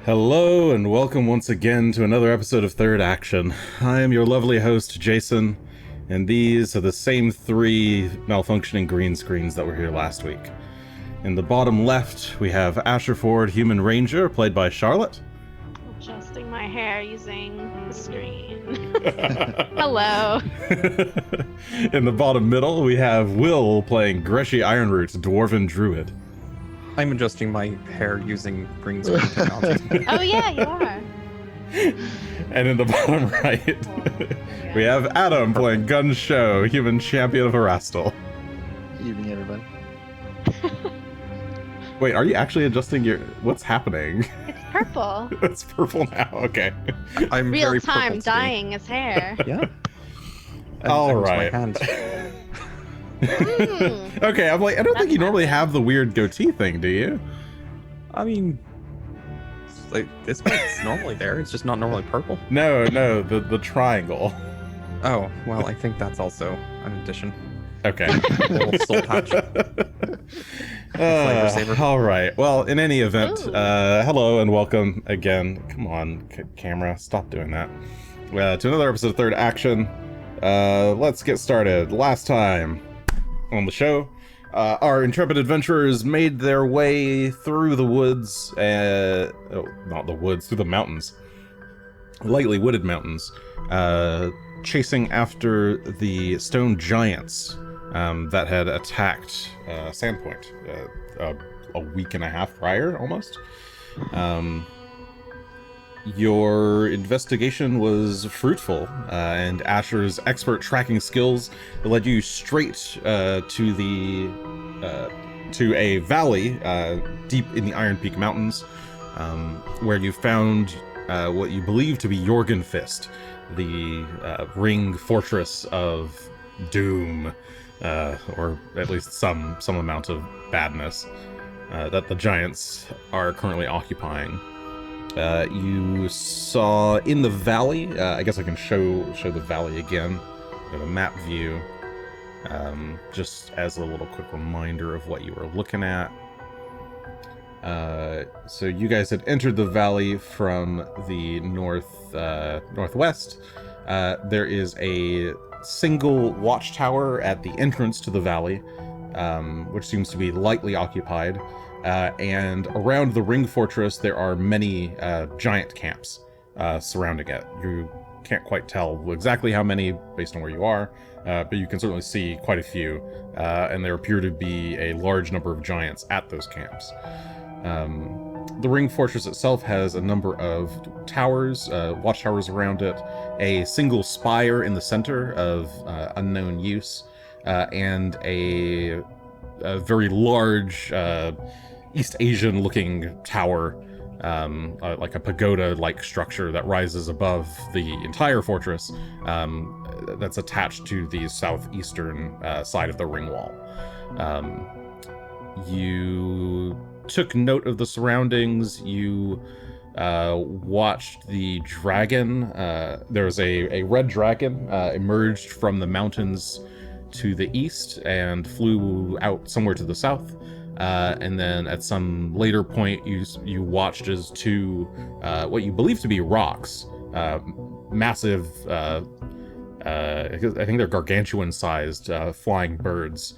Hello and welcome once again to another episode of Third Action. I am your lovely host, Jason, and these are the same three malfunctioning green screens that were here last week. In the bottom left, we have Asher Ford, Human Ranger, played by Charlotte. Adjusting my hair using the screen. Hello. In the bottom middle, we have Will playing Greshy Ironroot, Dwarven Druid. I'm adjusting my hair using green screen technology. Oh yeah, you are. And in the bottom right, we have Adam playing Gunn, Shough, Human Champion of Erastil. Evening, everybody. Wait, are you actually adjusting your... What's happening? It's purple. It's purple now, okay. I'm Real very time purple dyeing his hair. today. Yeah. All I use right. My hand. Okay, I'm like, I don't think you normally have the weird goatee thing, do you? I mean, it's like this part's normally there. It's just not normally purple. No, the triangle. Oh, well, I think that's also an addition. Okay. A little soul patch. Flavor saver. All right. Well, in any event, Ooh. hello and welcome again. Come on, camera, stop doing that. To another episode of Third Action. Let's get started. Last time on the show, our intrepid adventurers made their way through the woods, not the woods, through the mountains. Lightly wooded mountains, chasing after the stone giants that had attacked Sandpoint a week and a half prior, almost. Your investigation was fruitful, and Asher's expert tracking skills led you straight to a valley deep in the Iron Peak Mountains, where you found what you believe to be Jorgenfist, the ring fortress of doom, or at least some amount of badness that the giants are currently occupying. You saw in the valley, I guess I can show the valley again, with a map view, just as a little quick reminder of what you were looking at. So you guys had entered the valley from the northwest. There is a single watchtower at the entrance to the valley, which seems to be lightly occupied. And around the ring fortress, there are many giant camps surrounding it. You can't quite tell exactly how many based on where you are, but you can certainly see quite a few, and there appear to be a large number of giants at those camps. The ring fortress itself has a number of towers, watchtowers around it, a single spire in the center of unknown use, and a very large East Asian looking tower, like a pagoda-like structure that rises above the entire fortress, that's attached to the southeastern side of the ring wall. You took note of the surroundings. You watched the dragon. There was a red dragon emerged from the mountains to the east and flew out somewhere to the south. And then at some later point, you watched as two what you believe to be rocks, massive, I think they're gargantuan-sized flying birds,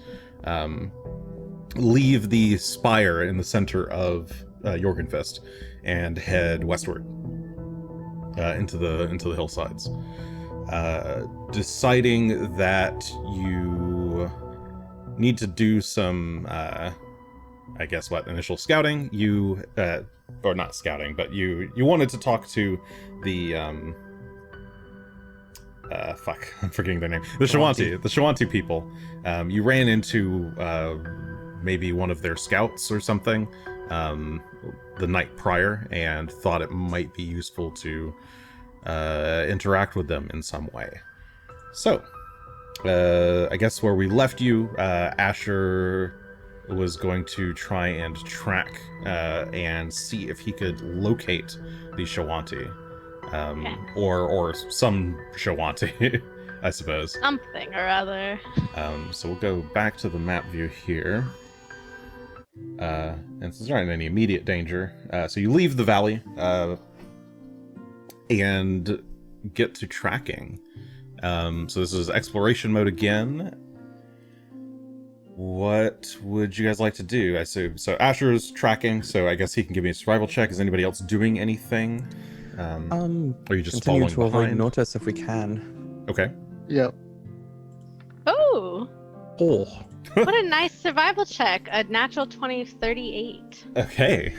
leave the spire in the center of Jorgenfist and head westward into the hillsides. Deciding that you need to do some I guess initial scouting, you or not scouting, but you wanted to talk to the I'm forgetting their name, the Shoanti people. You ran into maybe one of their scouts or something the night prior, and thought it might be useful to interact with them in some way. So I guess where we left you, Asher was going to try and track and see if he could locate the Shoanti, or some Shoanti, I suppose. Something or other. So we'll go back to the map view here. And since there aren't any immediate danger, so you leave the valley and get to tracking. So this is exploration mode again. What would you guys like to do? I assume so. Asher's tracking, so I guess he can give me a survival check. Is anybody else doing anything? Or are you just continue following to avoid behind? notice if we can. Okay. Yep. Oh, Oh, what a nice survival check. A natural 20 of 38. Okay.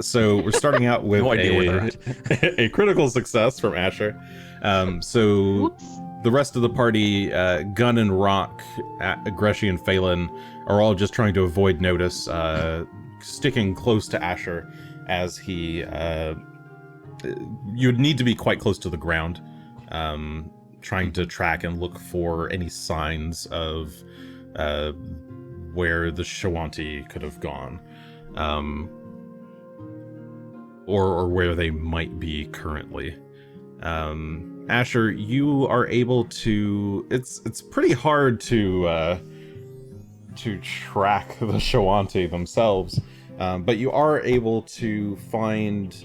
So we're starting out with No idea where they're a critical success from Asher. So Whoops. the rest of the party, Gunn and Rock, Greshy and Phelan, are all just trying to avoid notice, sticking close to Asher as he... you'd need to be quite close to the ground, trying to track and look for any signs of where the Shoanti could have gone, or where they might be currently. Asher, you are able to... It's pretty hard to track the Shoanti themselves, but you are able to find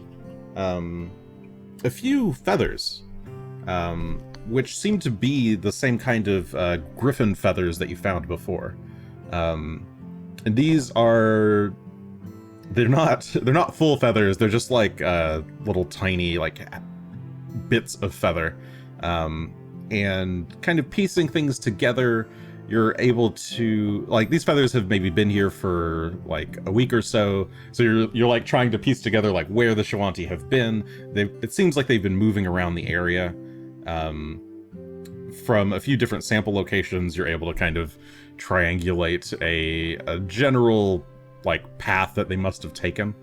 a few feathers, which seem to be the same kind of griffin feathers that you found before. And these are... They're not full feathers. They're just like little tiny like bits of feather, and kind of piecing things together. You're able to, like, these feathers have maybe been here for like a week or so. So you're like trying to piece together like where the Shoanti have been. It seems like they've been moving around the area. From a few different sample locations, you're able to kind of triangulate a general like path that they must have taken.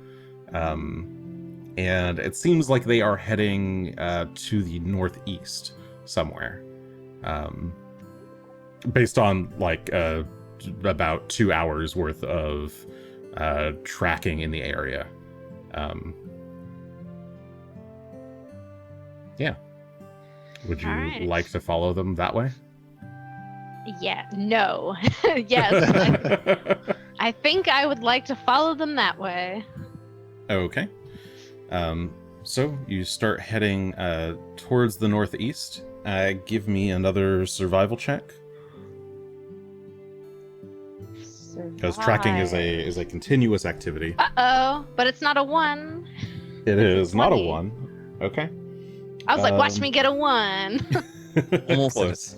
And it seems like they are heading to the northeast somewhere. Based on like about 2 hours worth of tracking in the area. Yeah. Would you Alright. like to follow them that way? Yeah, no. Yes, I think I would like to follow them that way. Okay. So you start heading towards the northeast. Give me another survival check. Because tracking is a continuous activity. Uh-oh, but it's not a 1. It is not a 20. 1. Okay. I was like, watch me get a 1. almost Close.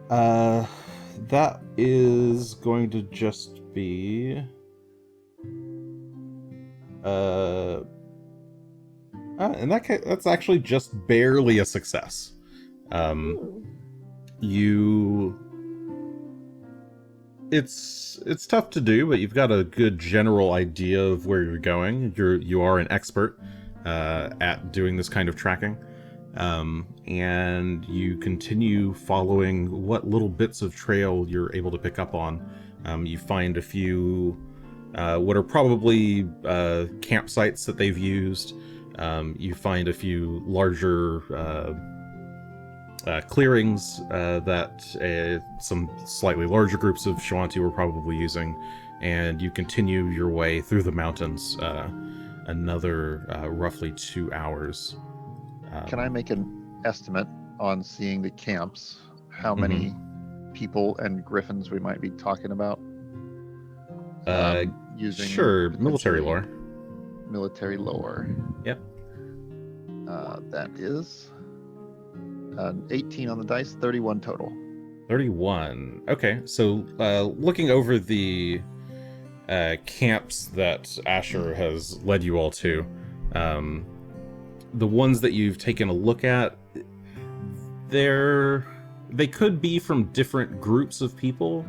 That is going to just be in that case, that's actually just barely a success. It's tough to do, but you've got a good general idea of where you're going. You are an expert at doing this kind of tracking. And you continue following what little bits of trail you're able to pick up on. You find a few what are probably campsites that they've used. You find a few larger clearings that some slightly larger groups of Shoanti were probably using, and you continue your way through the mountains another roughly 2 hours. Can I make an estimate on seeing the camps? How many people and griffins we might be talking about? Using Sure, military lore. Military lore. Yep. That is 18 on the dice, 31 total. 31. Okay, so looking over the camps that Asher has led you all to, the ones that you've taken a look at, they could be from different groups of people,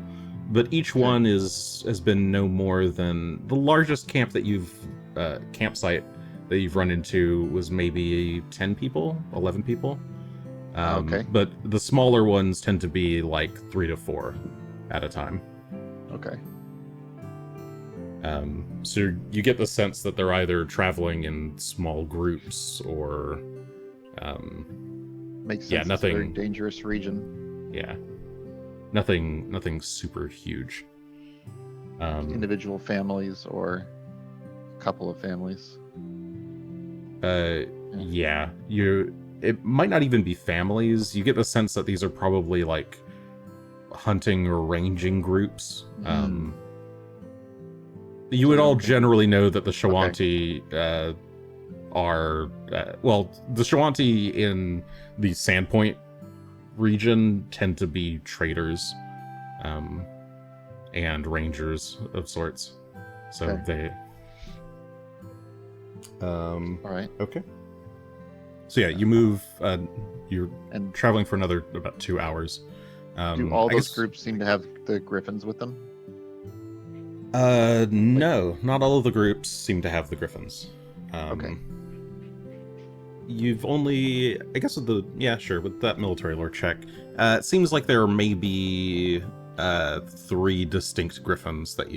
but each one has been no more than the largest campsite that you've run into was maybe 10 people, 11 people. Okay. But the smaller ones tend to be like 3 to 4 at a time. Okay. So you get the sense that they're either traveling in small groups or Makes sense. yeah, It's a nothing very dangerous region. Yeah. Nothing super huge. individual families or a couple of families? Yeah. It might not even be families. You get the sense that these are probably like hunting or ranging groups. You would all generally know that the Shoanti are the Shoanti in the Sandpoint region tend to be traders and rangers of sorts. So Okay. they All right. okay. So yeah, you move you're And traveling for another about 2 hours. do all I those guess- groups seem to have the griffins with them? No, not all of the groups seem to have the griffins. Okay. You've only, I guess, with that military lore check, it seems like there may be 3 distinct griffins that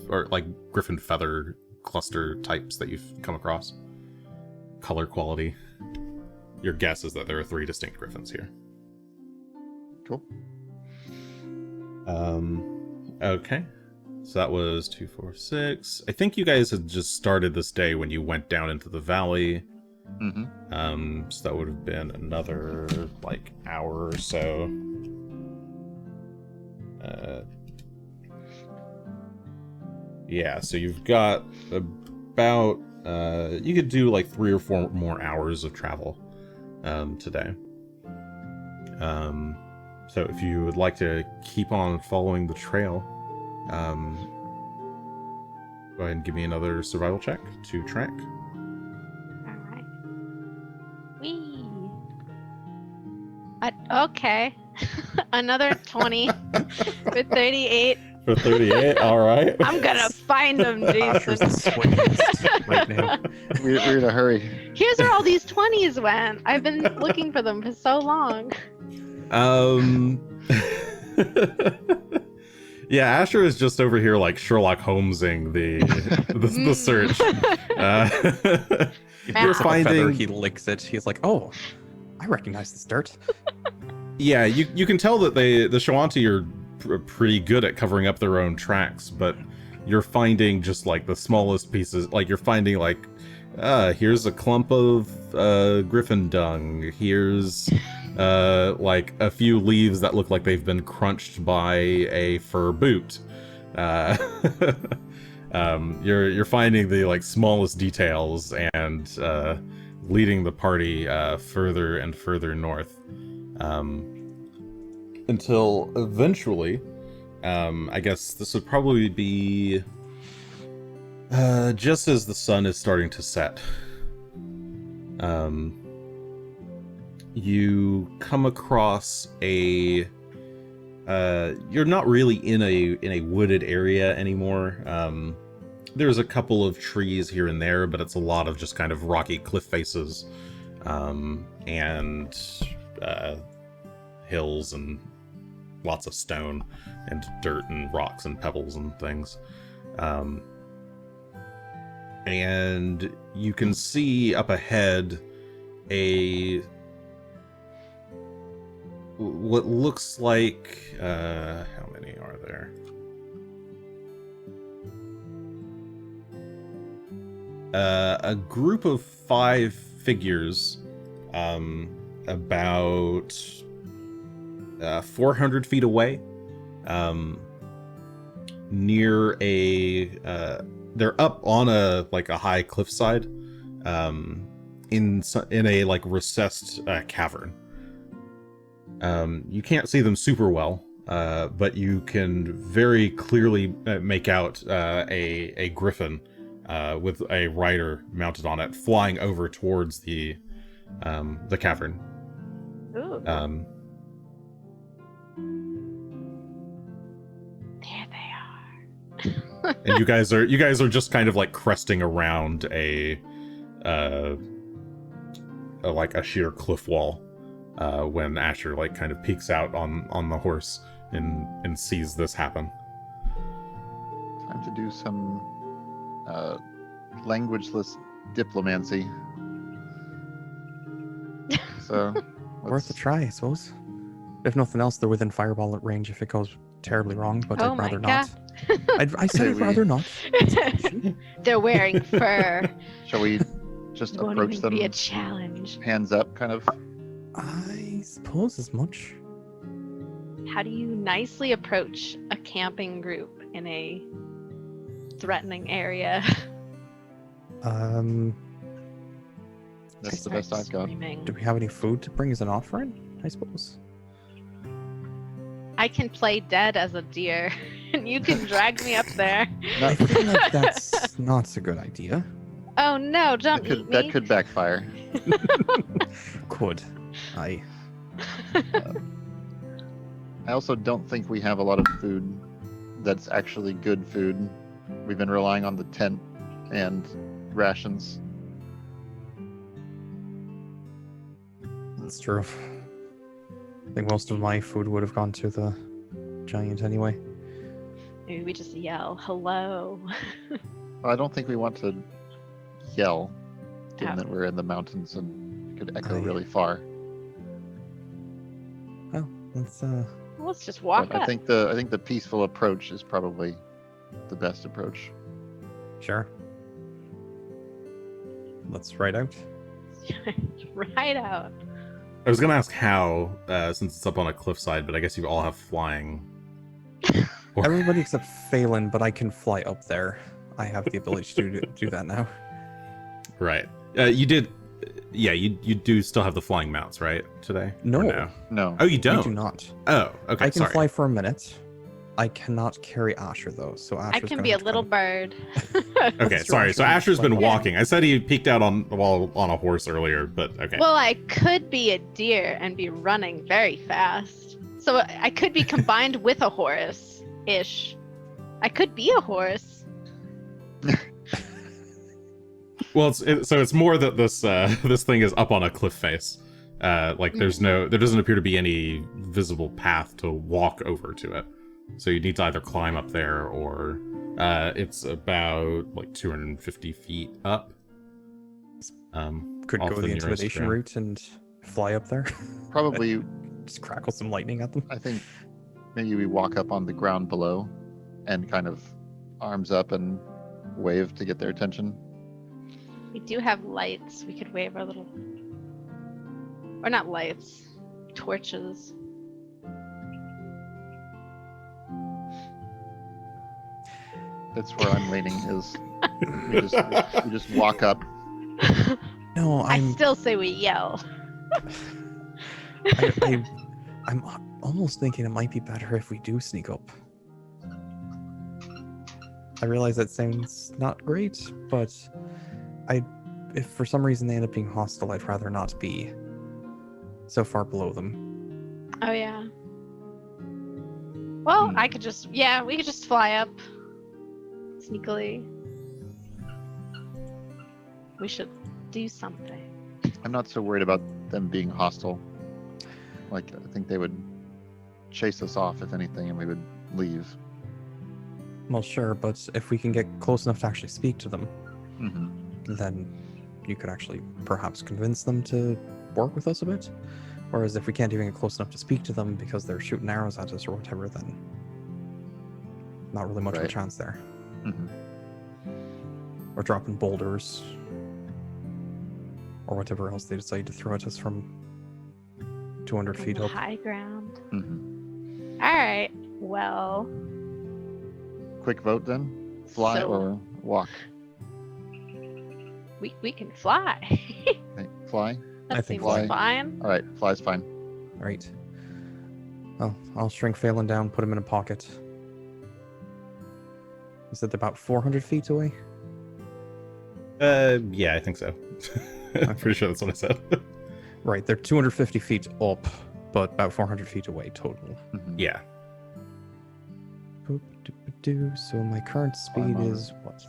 or like griffin feather cluster types that you've come across. Color quality. Your guess is that there are 3 distinct griffins here. Cool. Okay. So that was 2, 4, 6. I think you guys had just started this day when you went down into the valley. Mm-hmm. So that would have been another like hour or so. Yeah, so you've got about you could do like 3 or 4 more hours of travel today. So if you would like to keep on following the trail, go ahead and give me another survival check to track. Alright. Whee! Okay. Another 20 with 38. For 38, alright. I'm gonna find them, Asher's the Jason. sweatiest right now. We're in a hurry. Here's where all these 20s went. I've been looking for them for so long. Yeah, Asher is just over here like Sherlock Holmesing the search. You're Feather, finding, He licks it. He's like, oh, I recognize this dirt. yeah, you can tell that the Shoanti are pretty good at covering up their own tracks, but you're finding just like the smallest pieces. Like you're finding like, here's a clump of griffin dung. Here's like a few leaves that look like they've been crunched by a fur boot. You're finding the like smallest details and leading the party further and further north, until eventually, I guess this would probably be just as the sun is starting to set. You come across a you're not really in a wooded area anymore. There's a couple of trees here and there, but it's a lot of just kind of rocky cliff faces, and hills and lots of stone and dirt and rocks and pebbles and things. And you can see up ahead what looks like how many are there? A group of 5 figures, about 400 feet away, near they're up on a high cliffside, in a like recessed cavern. You can't see them super well, but you can very clearly make out a griffin with a rider mounted on it, flying over towards the cavern. Ooh. There they are. And you guys are just kind of like cresting around a sheer cliff wall, when Asher like kind of peeks out on the horse and sees this happen. Time to do some languageless diplomancy. So Worth a try, I suppose. If nothing else, they're within fireball range if it goes terribly wrong, but Oh I'd my rather god. not. I said I'd we- rather not. They're wearing fur. Shall we just It won't approach even them be a challenge. hands up, kind of? I suppose as much. How do you nicely approach a camping group in a threatening area? That's the best I've got. Screaming. Do we have any food to bring as an offering? I suppose. I can play dead as a deer, and you can drag me up there. I feel like that's not a good idea. Oh no! Don't eat me. That could backfire. Could. I also don't think we have a lot of food that's actually good food. We've been relying on the tent and rations. That's true. I think most of my food would have gone to the giant anyway. Maybe we just yell hello. I don't think we want to yell, given Oh. that we're in the mountains and it could echo Aye. really far. Oh, let's Let's just walk But up. I think the peaceful approach is probably the best approach. sure. Let's ride out. Right out. I was gonna ask how, since it's up on a cliffside, but I guess you all have flying. Everybody except Phelan, but I can fly up there. I have the ability to do that now. Right. You did. Yeah, you do still have the flying mounts, right? Today? No. Or No. Oh, you I don't. do not. Oh, okay. I can sorry. fly for a minute. I cannot carry Asher though, so Asher's I can gonna be a have to little come. bird. Okay, That's true, sorry. So actually. Asher's been Yeah. walking. I said he peeked out on a horse earlier, but okay. Well, I could be a deer and be running very fast. So I could be combined with a horse-ish. I could be a horse. Well, it's more that this this thing is up on a cliff face. Like there doesn't appear to be any visible path to walk over to it. So you need to either climb up there or it's about like 250 feet up. Could off go the nearest intimidation ground. route and fly up there. Probably, Just crackle some lightning at them. I think maybe we walk up on the ground below and kind of arms up and wave to get their attention. We do have lights. We could wave our little... Or not lights. Torches. That's where I'm leaning. Is we just walk up. No, I I'm still say we yell. I'm almost thinking it might be better if we do sneak up. I realize that sounds not great, but if for some reason they end up being hostile, I'd rather not be so far below them. Oh, yeah. Well, Hmm. I could just... Yeah, we could just fly up. Sneakily. We should do something. I'm not so worried about them being hostile. Like, I think they would chase us off, if anything, and we would leave. Well, sure, but if we can get close enough to actually speak to them, Mm-hmm. then you could actually perhaps convince them to work with us a bit. Whereas if we can't even get close enough to speak to them because they're shooting arrows at us or whatever, then not really much of a Right. chance there. Mm-hmm. Or dropping boulders or whatever else they decide to throw at us from 200 On feet the up. high ground. Mm-hmm. All right. Well, Quick vote then. Fly So- or walk. we can fly. Okay, fly. That think seems fly. fine. All right, fly's fine. Right. Well, I'll shrink Phelan down, put him in a pocket. Is it about 400 feet away? Yeah, I think so. I'm pretty sure that's what I said. Right, they're 250 feet up, but about 400 feet away total. Mhm. Yeah. Boop-a-doop-a-doo. So my current speed on is what?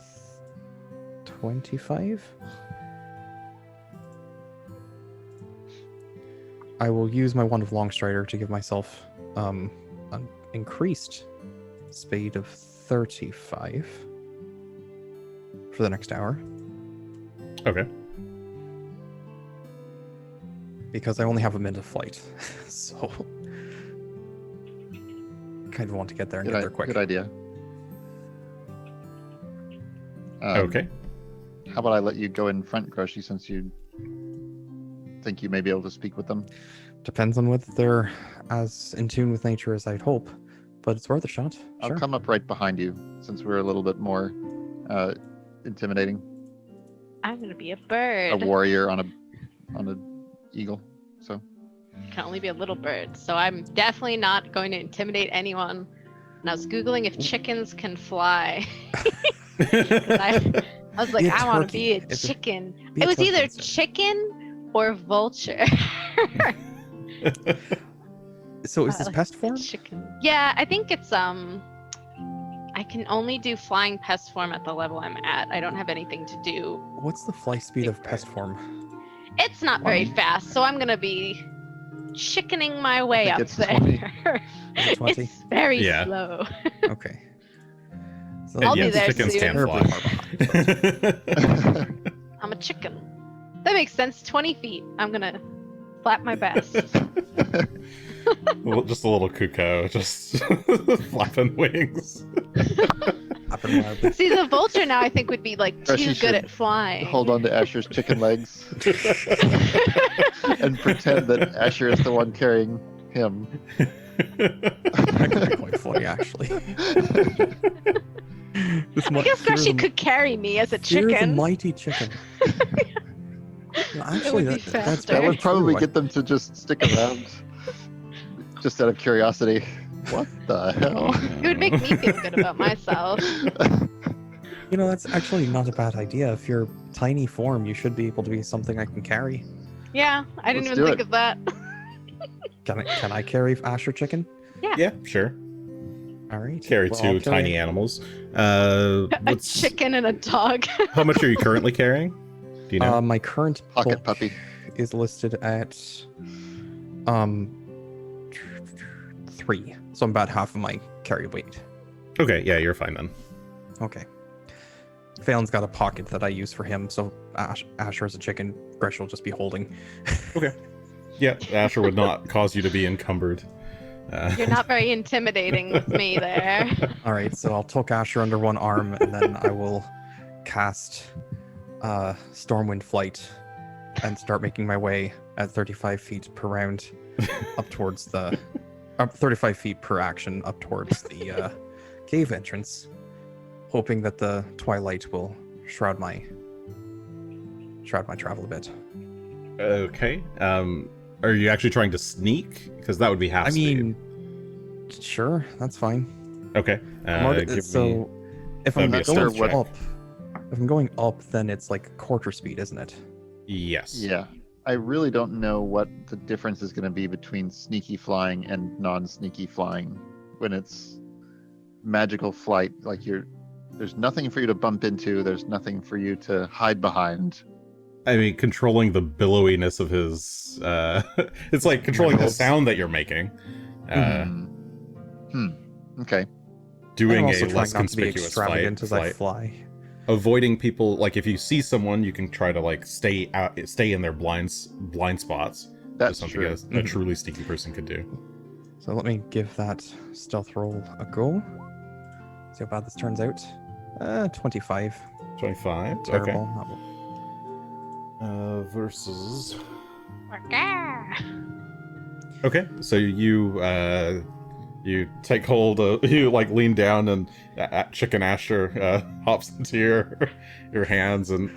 25? I will use my Wand of Longstrider to give myself an increased speed of 35 for the next hour. Okay. Because I only have a minute of flight. So kind of want to get there and get there quick. Good idea. Okay. How about I let you go in front, Greshy, since you think you may be able to speak with them? Depends on whether they're as in tune with nature as I'd hope, but it's worth a shot. I'll Sure. come up right behind you, since we're a little bit more intimidating. I'm gonna be a A bird. warrior on a eagle. So Can only be a little bird, so I'm definitely not going to intimidate anyone. And I was googling if chickens can fly. I was like, Be a I want to turkey. be a It's a- chicken. be a It was turkey either instead. chicken or vulture. So is this like pest a form? chicken. Yeah, I think it's I can only do flying pest form at the level I'm at. I don't have anything to do. What's the fly speed of pest form? It's not very 20. fast, so I'm gonna be chickening my way think up it's there. 20. Is it 20? It's very Yeah. slow. Okay. So I'll that be yes, there chickens soon. can terribly fly. far behind. I'm a chicken. That makes sense. 20 feet. I'm gonna flap my best. Well, just a little cuckoo, just flapping wings. Up and wildly. See, the vulture now I think would be like Or too she good should at flying. Hold on to Asher's chicken legs and pretend that Asher is the one carrying him. That could be quite funny, actually. I guess Greshy could carry me as a Fear the chicken. mighty chicken. No, actually, would be that's faster. That very would probably true. get them to just stick around, just out of curiosity. What the hell? It would make me feel good about myself. You know, that's actually not a bad idea. If you're tiny form, you should be able to be something I can carry. Yeah, I didn't Let's even do think it. of that. Can I carry Asher chicken? Yeah, sure. All right. Carry Well, two I'll carry- tiny animals. A What's, chicken and a dog. how much are you currently carrying? Do you know? My current Pocket bulk puppy. is listed at 3, so I'm about half of my carry weight. Okay, yeah, you're fine then. Okay. Phelan's got a pocket that I use for him, so Asher is a chicken. Gresh will just be holding. Yeah, Asher would not cause you to be encumbered. You're not very intimidating with me there. All right, so I'll tuck Asher under one arm, and then I will cast Stormwind Flight and start making my way at 35 feet per round up towards the 35 feet per action up towards the cave entrance, hoping that the twilight will shroud my travel a bit. Okay. Are you actually trying to sneak? Because that would be half I speed. mean, sure, that's fine. Okay. I'm already- Give me- so if that'd I'm be a going stealth check. up, if I'm going up, then it's like quarter speed, isn't it? Yes. Yeah. I really don't know what the difference is going to be between sneaky flying and non-sneaky flying when it's magical flight. Like there's nothing for you to bump into. There's nothing for you to hide behind. I mean, controlling the billowiness of his... it's like controlling the Wriggles. sound that you're making. Okay. Doing I'm a also trying less not to be conspicuous extravagant as I flight. fly. Avoiding people, like if you see someone, you can try to like stay in their blind spots. That's Just true. something a truly sneaky person could do. So let me give that stealth roll a go. See how bad this turns out. 25. 25. Terrible. Okay. Not- Versus. Okay, so you take hold of, you like lean down and Chicken Asher hops into your hands and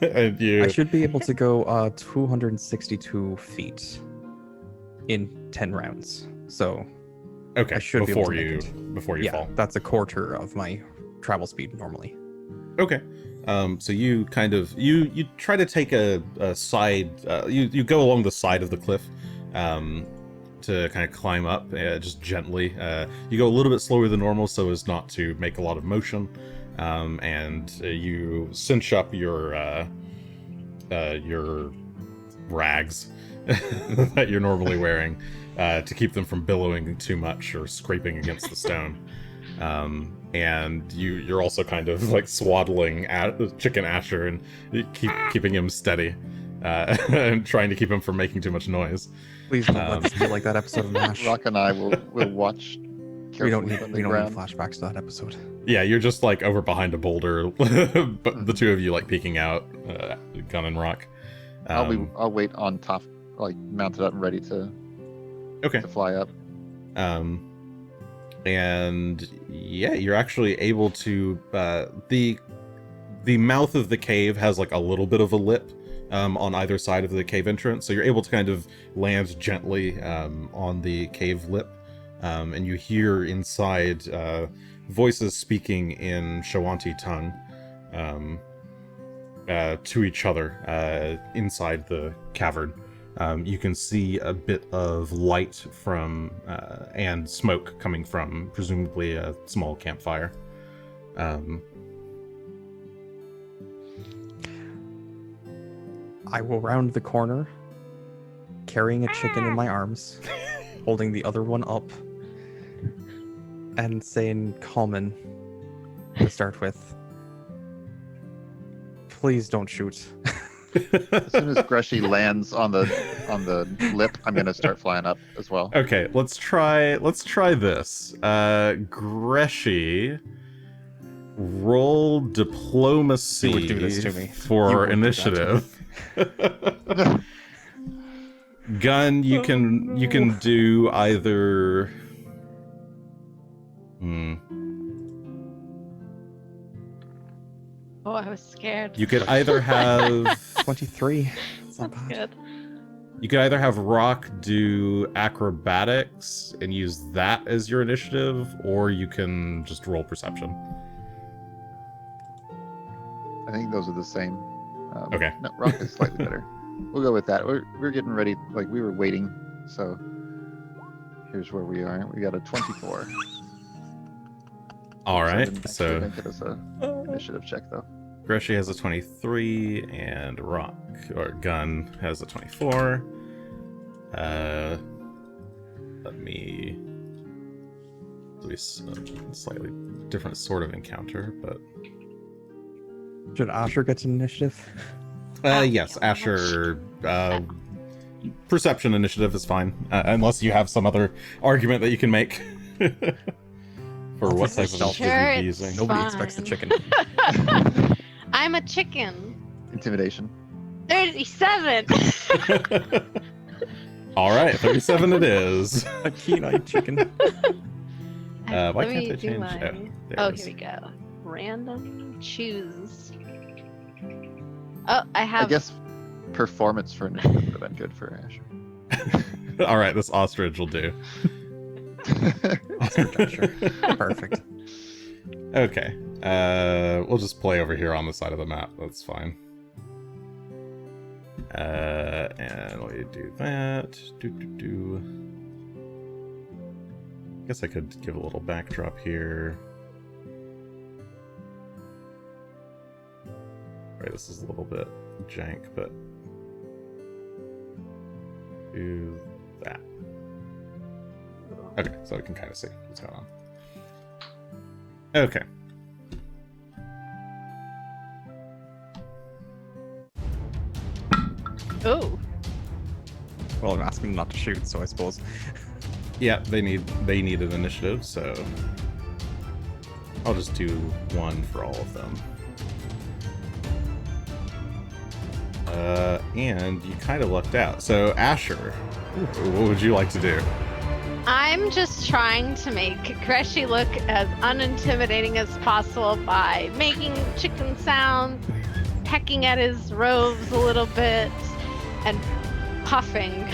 and you I should be able to go 262 feet in 10 rounds. So okay I should be able before to make you it. before you yeah, fall. that's a quarter of my travel speed normally. Okay. So you kind of you try to take a side you go along the side of the cliff to kind of climb up just gently. You go a little bit slower than normal so as not to make a lot of motion, and you cinch up your rags that you're normally wearing to keep them from billowing too much or scraping against the stone. And you're also kind of like swaddling at Chicken Asher and keeping him steady and trying to keep him from making too much noise. Please don't let this be like that episode of MASH. Rock and I will watch We don't carefully need on the ground. flashbacks to that episode. Yeah, you're just like over behind a boulder, but the two of you like peeking out, Gunn and Rock. I'll wait on top, like mounted up and ready to fly up. And yeah, you're actually able to the mouth of the cave has like a little bit of a lip on either side of the cave entrance, so you're able to kind of land gently on the cave lip, and you hear inside voices speaking in Shoanti tongue to each other inside the cavern. You can see a bit of light from and smoke coming from presumably a small campfire. I will round the corner, carrying a chicken in my arms, holding the other one up, and saying common to start with. Please don't shoot. As soon as Greshy lands on the lip, I'm gonna start flying up as well. Okay, let's try this. Greshy, roll diplomacy You would do this to me. for initiative. Gunn, you can do either. Oh, I was scared. You could either have 23. It's not That's bad. good. you could either have Rock do acrobatics and use that as your initiative, or you can just roll perception. I think those are the same. Okay. No, Rock is slightly better. We'll go with that. We're getting ready. Like we were waiting. So here's where we are. We got a 24. All right, Didn't so get us a initiative check though. Greshy has a 23, and Rock, or Gunn, has a 24. Let me do a slightly different sort of encounter, but... Should Asher get an initiative? Yes, Asher, perception initiative is fine, unless you have some other argument that you can make. For I'll what take type of myself. initiative you'd be using. Nobody Fine. expects the chicken. I'm a chicken. Intimidation. 37. All right, 37 it is. A keen-eyed chicken. Why Let can't me I do change? my- There Oh, it is. here we go. Random choose. Oh, I have. I guess performance for initiative would have been good for Asher. All right, this ostrich will do. Ostrich Asher. Perfect. Okay. We'll just play over here on the side of the map. That's fine. And we do that. Guess I could give a little backdrop here. Right, this is a little bit jank, but do that. Okay, so we can kind of see what's going on. Okay. Oh, Well, I'm asking them not to shoot, so I suppose. Yeah, they need an initiative, so I'll just do one for all of them. And you kind of lucked out. So Asher, what would you like to do? I'm just trying to make Greshy look as unintimidating as possible by making chicken sounds, pecking at his robes a little bit, and puffing.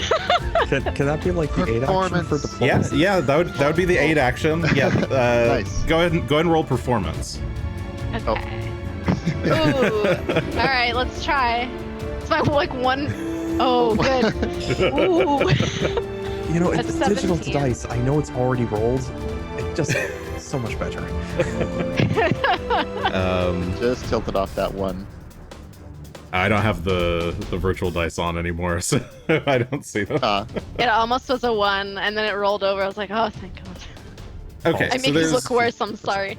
Can that be like the 8 action for Performance. diplomacy? Yeah, that would be the 8 action. Yeah, Nice. Go ahead and roll performance. Okay. Ooh. All right, let's try. It's my like one. Oh, good. Ooh. You know, That's it's digital 17. dice. I know it's already rolled. It just so much better. Just tilted off that one. I don't have the virtual dice on anymore, so I don't see them. It almost was a 1, and then it rolled over. I was like, oh, thank God. Okay, I so make there's it look worse. I'm sorry.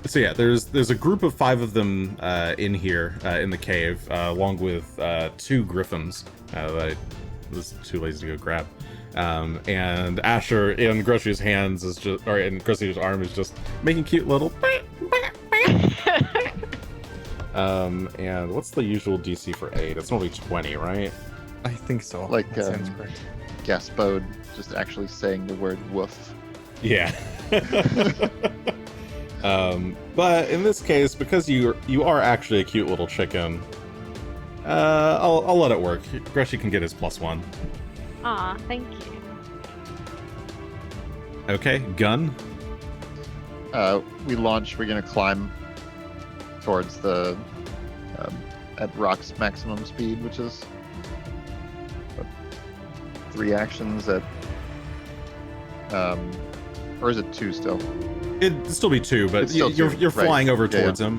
So yeah, there's a group of 5 of them in here in the cave, along with 2 griffins that I was too lazy to go grab. And Asher in Greshy's hands is just, or in Greshy's arm is just making cute little. And what's the usual DC for 8? It's normally 20, right? I think so. Like, that sounds correct. Gaspode just actually saying the word woof. Yeah. But in this case, because you are actually a cute little chicken, I'll let it work. Greshy can get his +1. Aw, thank you. Okay, Gunn. We launch. We're gonna climb towards the at Rock's maximum speed, which is what, 3 actions at or is it 2 still? It'd still be 2, but It's still you're 2, flying right. over Yeah, towards him.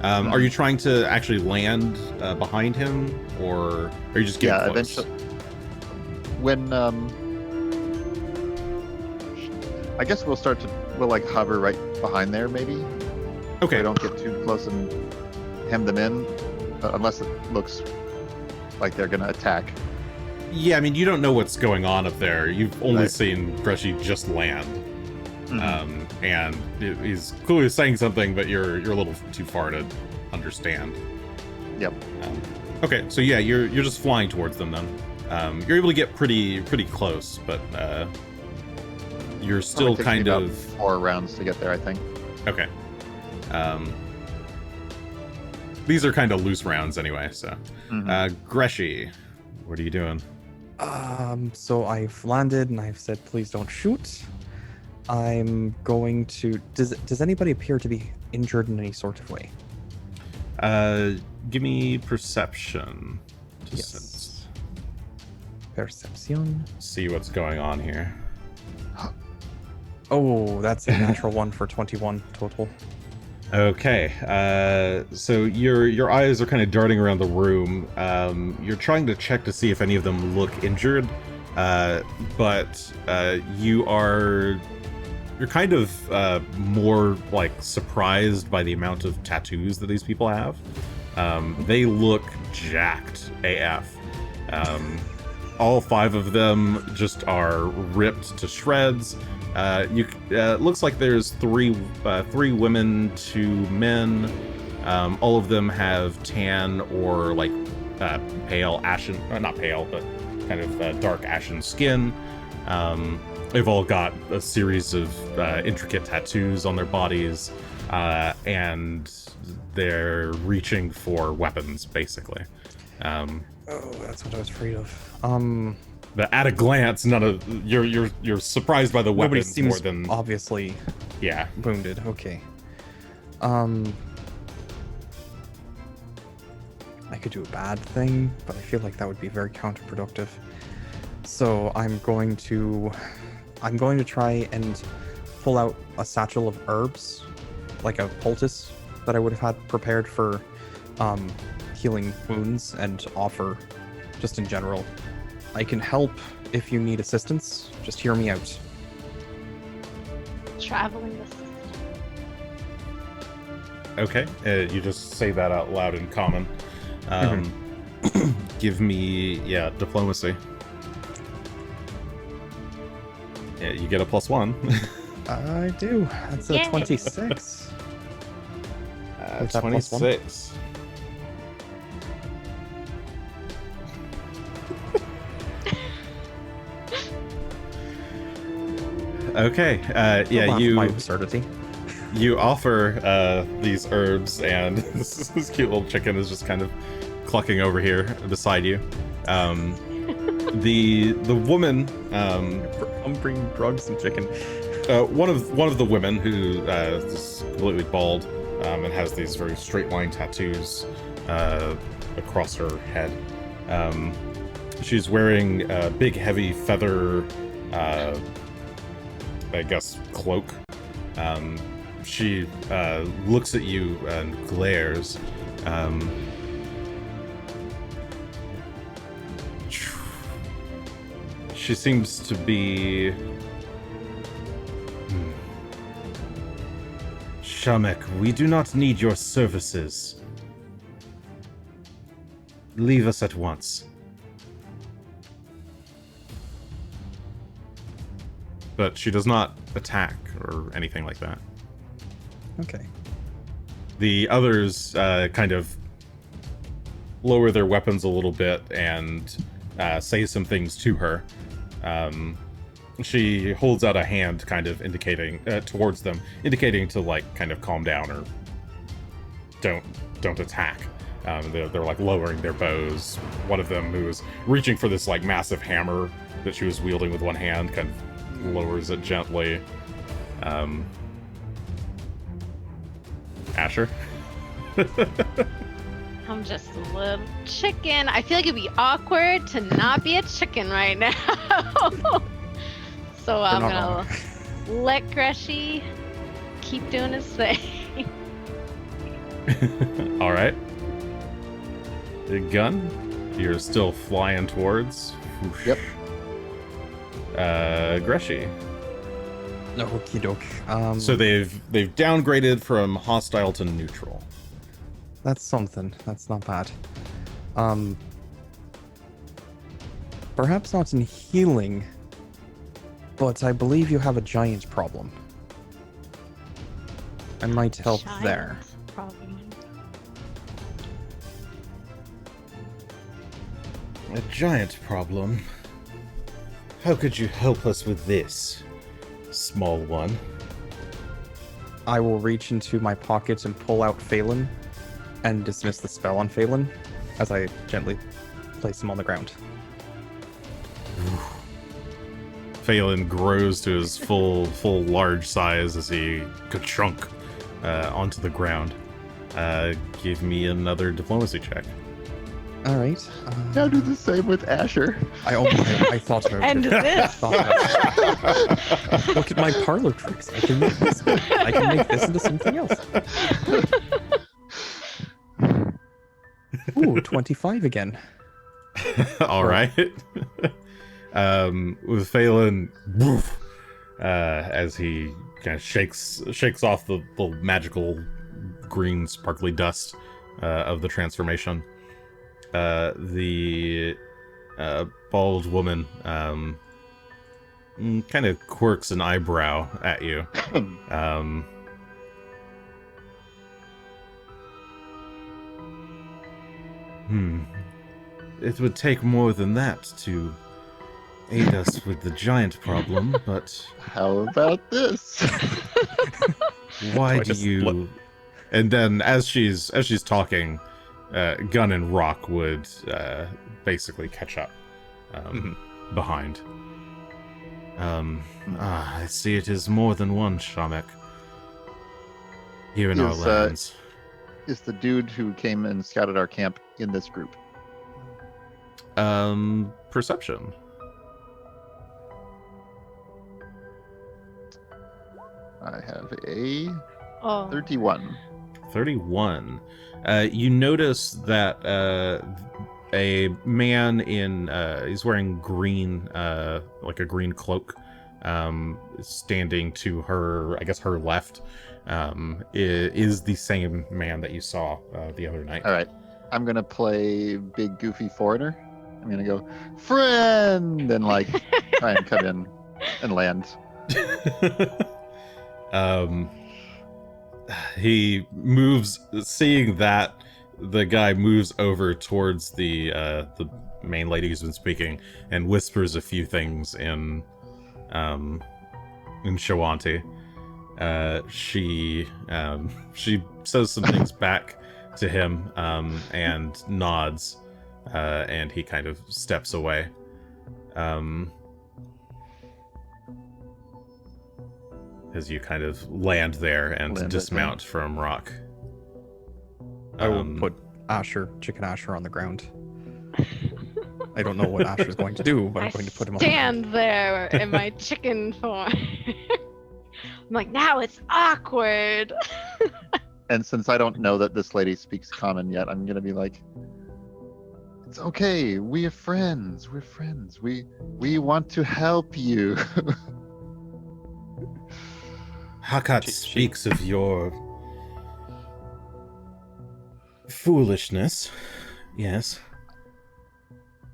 Are you trying to actually land behind him, or are you just getting close? Eventually. When I guess we'll like hover right behind there, maybe. Okay. We don't get too close and hem them in, unless it looks like they're gonna attack. Yeah, I mean, you don't know what's going on up there. You've only Right. seen Greshy just land. Mhm. And he's clearly saying something, but you're a little too far to understand. Yep. Okay, so yeah, you're just flying towards them then. You're able to get pretty close, but you're still Probably takes me kind about of 4 rounds to get there, I think. okay. These are kind of loose rounds anyway, so. Mhm. Greshy, what are you doing? So I've landed and I've said, please don't shoot. I'm going to. Does anybody appear to be injured in any sort of way? Give me perception. Just Yes. Perception. see what's going on here. Oh, that's a natural 1 for 21 total. Okay, so your eyes are kind of darting around the room. You're trying to check to see if any of them look injured, but you're kind of more like surprised by the amount of tattoos that these people have. They look jacked AF. All 5 of them just are ripped to shreds. Looks like there's 3 women, 2 men. All of them have tan or like pale ashen, not pale, but kind of dark ashen skin. They've all got a series of intricate tattoos on their bodies, and they're reaching for weapons, basically. Oh, that's what I was afraid of. But at a glance, none of you're surprised by the Nobody weapons seems more than obviously yeah. wounded. Okay. I could do a bad thing, but I feel like that would be very counterproductive. So I'm going to try and pull out a satchel of herbs, like a poultice that I would have had prepared for healing wounds, and offer just in general. I can help if you need assistance. Just hear me out. Traveling assistant. Okay, you just say that out loud in common. Give me diplomacy. Yeah, you get a +1. I do. That's a Yay. 26. With that +1. 26. Okay, Laugh at my absurdity. you offer these herbs, and this cute little chicken is just kind of clucking over here beside you. The woman, I'm bringing drugs and chicken. one of the women who is completely bald and has these very straight line tattoos across her head. She's wearing a big heavy feather, I guess, cloak. She looks at you and glares. She seems to be... Shamek, we do not need your services. Leave us at once. but she does not attack or anything like that. Okay. The others kind of lower their weapons a little bit and say some things to her. She holds out a hand, kind of indicating towards them, indicating to like kind of calm down or don't attack. They're like lowering their bows. One of them, who was reaching for this like massive hammer that she was wielding with one hand, kind of lowers it gently. Asher. I'm just a little chicken. I feel like it'd be awkward to not be a chicken right now. So I'm not gonna let Greshy keep doing his thing. All right. The Gunn, you're still flying towards. Whoosh. Yep. Greshy. Okie doke. So they've downgraded from hostile to neutral. That's something. That's not bad. Perhaps not in healing, but I believe you have a giant problem. I might help there. Problem. A giant problem. How could you help us with this, small one? I will reach into my pocket and pull out Phelan and dismiss the spell on Phelan as I gently place him on the ground. Phelan grows to his full large size as he ka-chunk onto the ground. Give me another diplomacy check. All right. Now do the same with Asher. I thought about And it. this. Look at my parlor tricks. I can make this into something else. Ooh, 25 again. All right. With Phelan, woof, as he kind of shakes off the magical green sparkly dust of the transformation. The bald woman kind of quirks an eyebrow at you. It would take more than that to aid us with the giant problem, but How about this? why So I do just you... And then as she's talking, Gunn and Rock would basically catch up behind. I see it is more than one Shamek here in our Is, lands. Is the dude who came and scouted our camp in this group? Perception. I have a Oh. 31. 31. You notice that a man in he's wearing green, like a green cloak, standing to her, I guess her left, is the same man that you saw the other night. All right. I'm going to play big goofy foreigner. I'm going to go, friend, and like try and cut in and land. He moves, seeing that the guy moves over towards the main lady who's been speaking and whispers a few things in Shoanti. She says some things back to him and nods, and he kind of steps away. As you kind of land there and Land it dismount from Rock. I will put Chicken Asher on the ground. I don't know what Asher's going to do, but I'm going to put him on the ground. Stand there in my chicken form. I'm like, now it's awkward. And since I don't know that this lady speaks common yet, I'm going to be like, it's okay. We are friends. We're friends. We want to help you. Hakat speaks of your foolishness. Yes.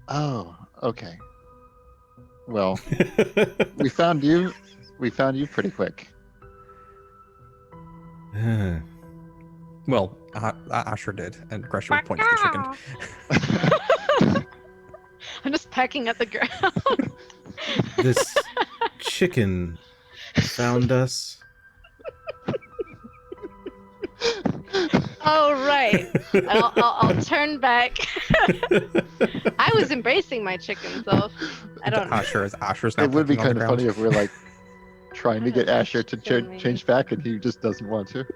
Oh, okay. Well, we found you, We found you pretty quick. Well, Asher did, and Greshy would point to the chicken. I'm just pecking at the ground. This chicken found us. Oh, right. I'll turn back. I was embracing my chickens, though. I don't know. Asher's now It would be pecking on kind the of ground. funny if we're like trying to get Asher to Kidding me. change back and he just doesn't want to.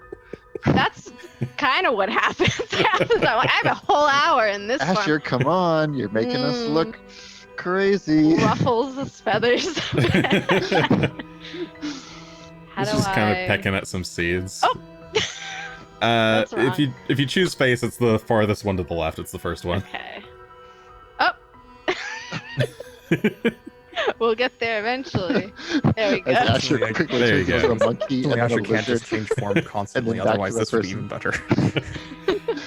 That's kind of what happens. I'm like, I have a whole hour in this Asher, come on. You're making us look crazy. farm. Ruffles his feathers. How He's do just I... kind of pecking at some seeds. Oh! That's wrong. if you choose space, it's the farthest one to the left. It's the first one. Okay. Oh! We'll get there eventually. There we go. As Asher There quickly you changes go. from a monkey and Actually, then a Asher can't lizard. just change form constantly, back to otherwise the this would be person. even better.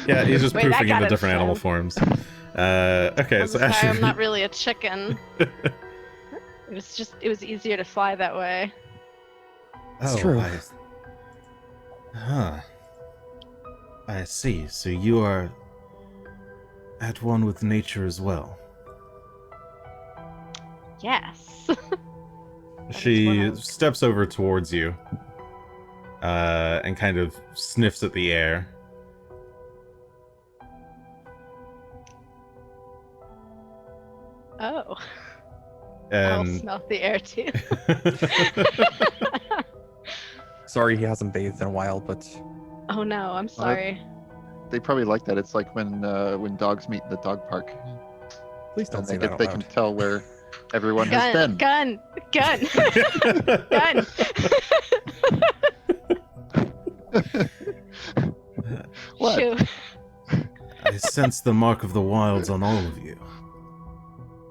Yeah, he's just Wait, I poofing got into it, different animal Sam. forms. Okay, I'm so sorry, Asher. I'm not really a chicken. It was easier to fly that way. It's true. I see. So you are at one with nature as well. Yes. She steps over towards you, and kind of sniffs at the air. Oh. I'll And smell the air too. Sorry he hasn't bathed in a while, but Oh no, I'm sorry. They probably like that. It's like when dogs meet in the dog park. please don't And say they, that out they loud. can tell where everyone has Gun, been. gun, gun, gun. What? Shoot. I sense the mark of the wilds on all of you,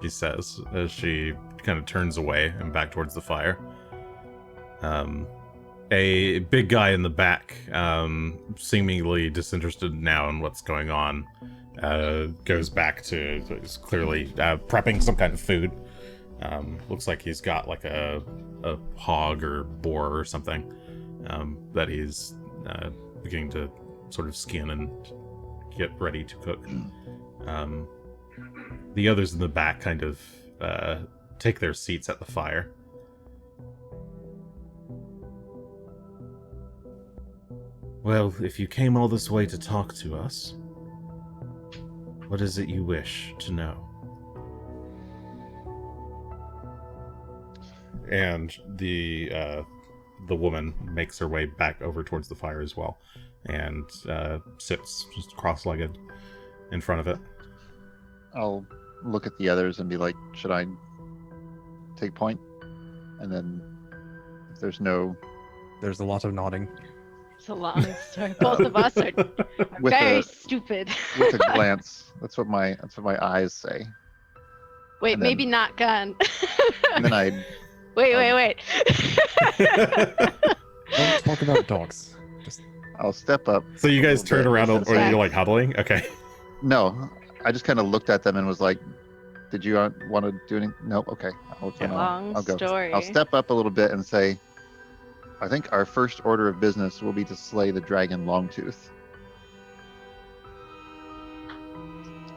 she says, as she kind of turns away and back towards the fire. A big guy in the back, seemingly disinterested now in what's going on, goes back to, he's clearly prepping some kind of food. Looks like he's got like a hog or boar or something that he's beginning to sort of skin and get ready to cook. The others in the back kind of take their seats at the fire. Well, if you came all this way to talk to us, what is it you wish to know? And the woman makes her way back over towards the fire as well, and sits just cross-legged in front of it. I'll look at the others and be like, should I take point? And then if there's no... There's a lot of nodding. It's a long story. Both of us are With very a- stupid. with a glance. That's what my eyes say. Wait, and then- maybe not gun. And then I Wait. Don't talk about dogs. Just I'll step up. So you guys a turn little bit, around, since or I- you're like huddling? Okay. No, I just kind of looked at them and was like, "Did you want to do anything?" No. Okay. Long I'll go. story. I'll step up a little bit and say, "I think our first order of business will be to slay the dragon Longtooth.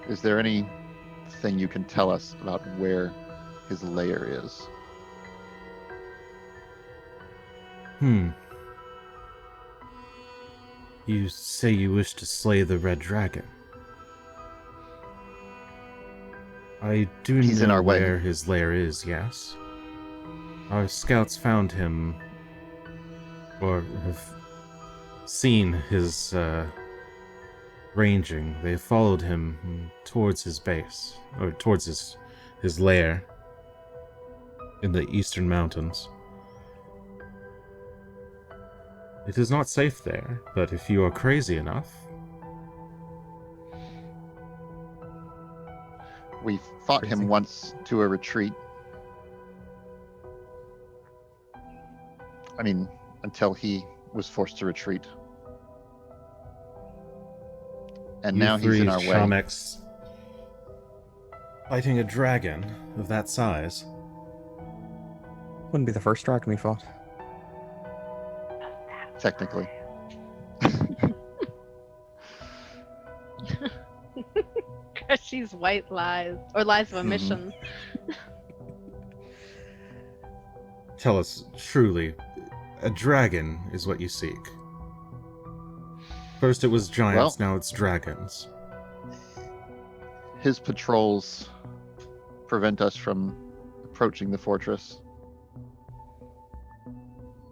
Is there anything you can tell us about where his lair is?" You say you wish to slay the red dragon. I do He's know in our way. where his lair is, yes. Our scouts found him, or have seen his ranging. They followed him towards his base, or towards his lair in the eastern mountains. It is not safe there, but if you are crazy enough, We fought Crazy. him once to a retreat. I mean, until he was forced to retreat. And you now he's three in our way. Shameks fighting a dragon of that size. wouldn't be the first dragon we fought. technically. Greshy's white lies, or lies of omission. Tell us, truly, a dragon is what you seek. First it was giants, now it's dragons. His patrols prevent us from approaching the fortress.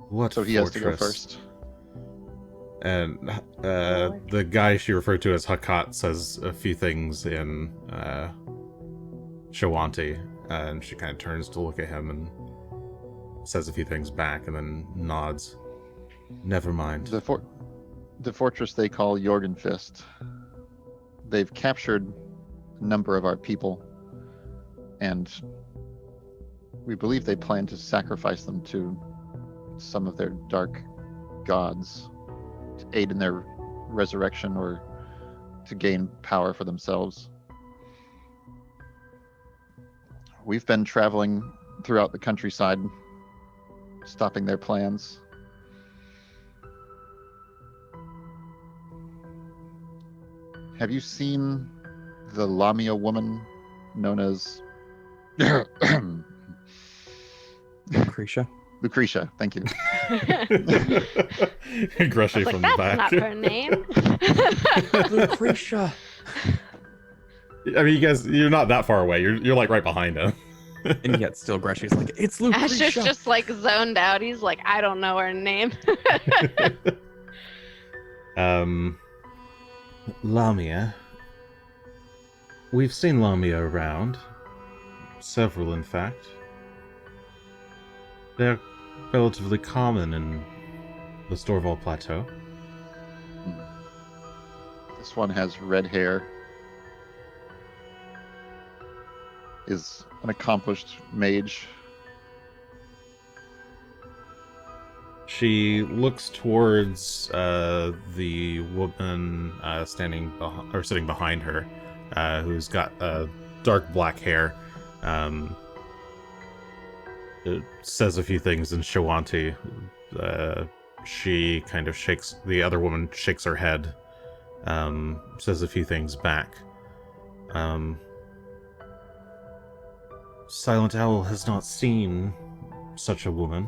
What So he has to go first. And the guy she referred to as Hakat says a few things in Shoanti, and she kind of turns to look at him and says a few things back, and then nods. Never mind. The fortress they call Jorgenfist. They've captured a number of our people, and we believe they plan to sacrifice them to some of their dark gods to aid in their resurrection or to gain power for themselves. We've been traveling throughout the countryside, stopping their plans. Have you seen the Lamia woman known as Lucretia. Lucretia? Thank you. Greshy from the That's back. not her name. Lucretia. I mean, you guys, you're not that far away. You're like right behind him. And yet still Greshy's like, it's Lucretia. Ash is just like zoned out. He's like, I don't know her name. Lamia. We've seen Lamia around. Several, in fact. They're relatively common in the Storval Plateau. This one has red hair. Is an accomplished mage. She looks towards the woman sitting behind her, who's got dark black hair. It says a few things in Shoanti. She kind of shakes. The other woman shakes her head. Says a few things back. Silent Owl has not seen such a woman.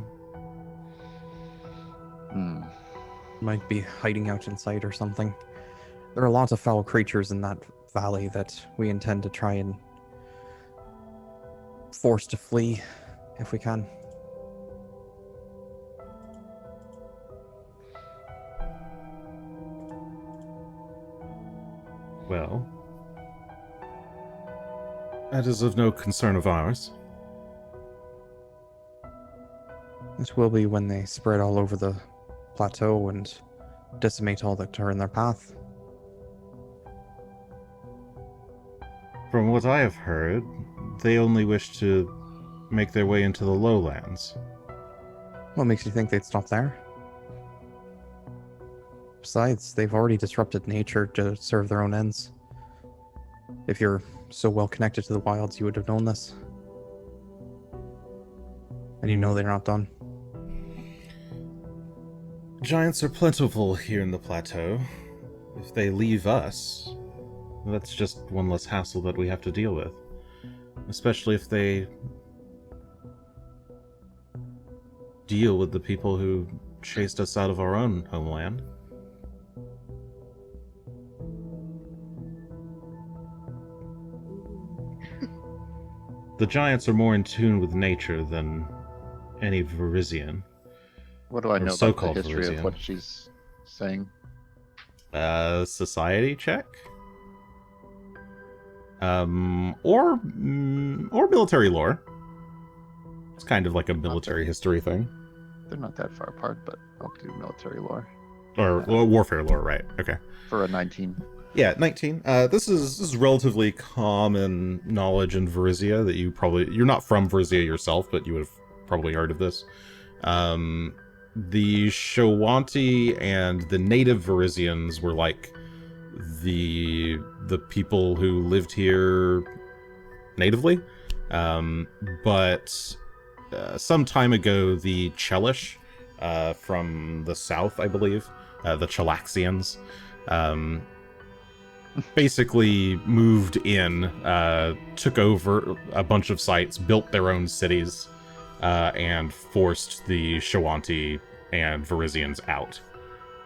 Might be hiding out inside or something. There are lots of foul creatures in that valley that we intend to try and force to flee if we can. Well, that is of no concern of ours. It will be when they spread all over the plateau and decimate all that are in their path. From what I have heard, they only wish to make their way into the lowlands. What makes you think they'd stop there? Besides, they've already disrupted nature to serve their own ends. If you're so well connected to the wilds, you would have known this. And you know they're not done. Giants are plentiful here in the plateau. If they leave us, that's just one less hassle that we have to deal with. Especially if they deal with the people who chased us out of our own homeland. The giants are more in tune with nature than any Verizian. What do I know about the So-called history Verizian. of what she's saying? Society check? Or military lore. It's kind of like a military history thing. They're not that far apart, but I'll do military lore. Or warfare lore, right? Okay. For a 19. Yeah, 19. This is relatively common knowledge in Verizia that you're not from Verizia yourself, but you would have probably heard of this. The Shoanti and the native Verizians were like the people who lived here natively. But some time ago, the Chelish from the south, I believe, the Chalaxians. Basically moved in, took over a bunch of sites, built their own cities, and forced the Shoanti and Verizians out.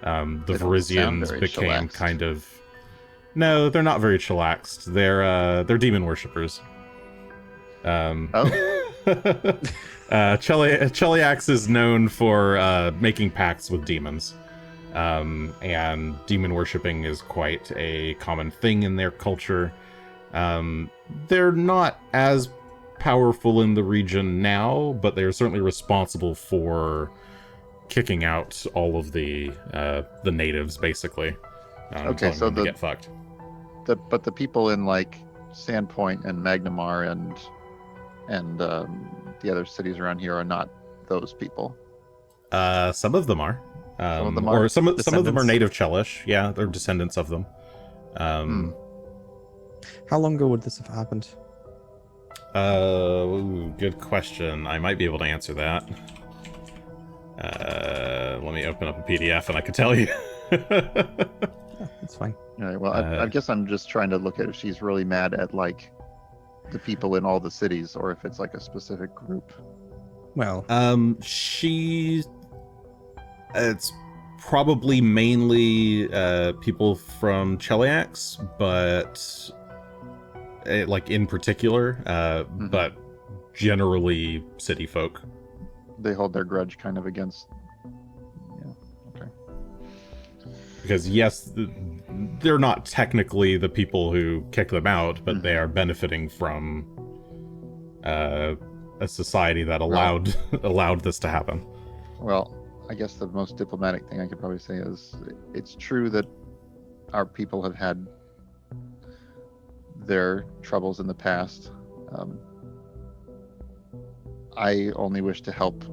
The They don't sound Verizians very became chillaxed. kind of... No, they're not very chillaxed. They're demon worshippers. Oh. Cheliax is known for making pacts with demons. And demon worshipping is quite a common thing in their culture. They're not as powerful in the region now, but they're certainly responsible for kicking out all of the natives, basically. Okay, telling so them to get fucked. But the people in like Sandpoint and Magnamar and the other cities around here are not those people. Some of them are. Some of them are or some of them are descendants? native Chelish. Yeah, they're descendants of them. How long ago would this have happened? Good question. I might be able to answer that. Let me open up a PDF and I can tell you. Yeah, that's fine. All right, well, I guess I'm just trying to look at if she's really mad at like the people in all the cities, or if it's like a specific group. Well, It's probably mainly people from Cheliax, but like in particular, but generally city folk. They hold their grudge kind of against. Yeah. Okay. Because yes, they're not technically the people who kick them out, but they are benefiting from a society that allowed this to happen. Well, I guess the most diplomatic thing I could probably say is it's true that our people have had their troubles in the past. I only wish to help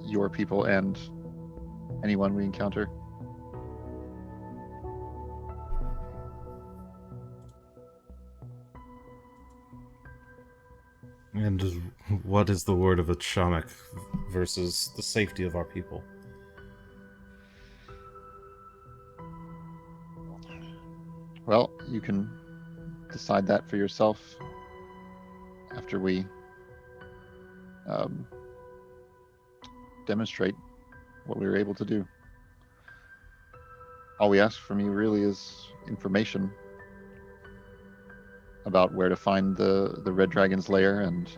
your people and anyone we encounter. And what is the word of a Chamak versus the safety of our people? Well, you can decide that for yourself after we demonstrate what we were able to do. All we ask from you really is information about where to find the Red Dragon's lair, and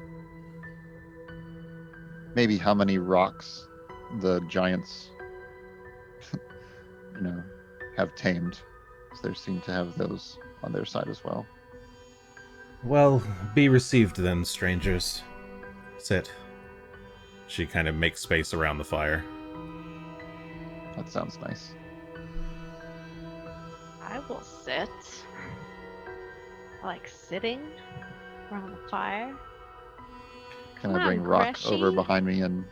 maybe how many rocks the giants have tamed, because they seem to have those on their side as well. Well, be received then, strangers. Sit. She kind of makes space around the fire. That sounds nice. I will sit. I like sitting around the fire. Can Come I bring on, Rock Greshy. over behind me and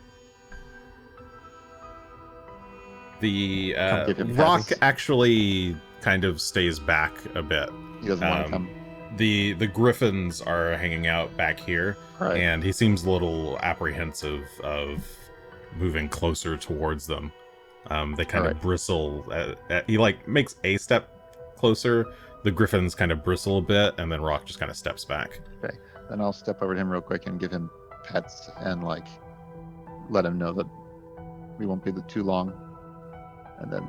The Come give him rock pats. actually kind of stays back a bit. he doesn't want to Um, come? The griffins are hanging out back here, Right. and he seems a little apprehensive of moving closer towards them. They kind of Alright. bristle. He like makes a step closer. The griffins kind of bristle a bit, and then Rock just kind of steps back. Then I'll step over to him real quick and give him pets and like let him know that we won't be too long, and then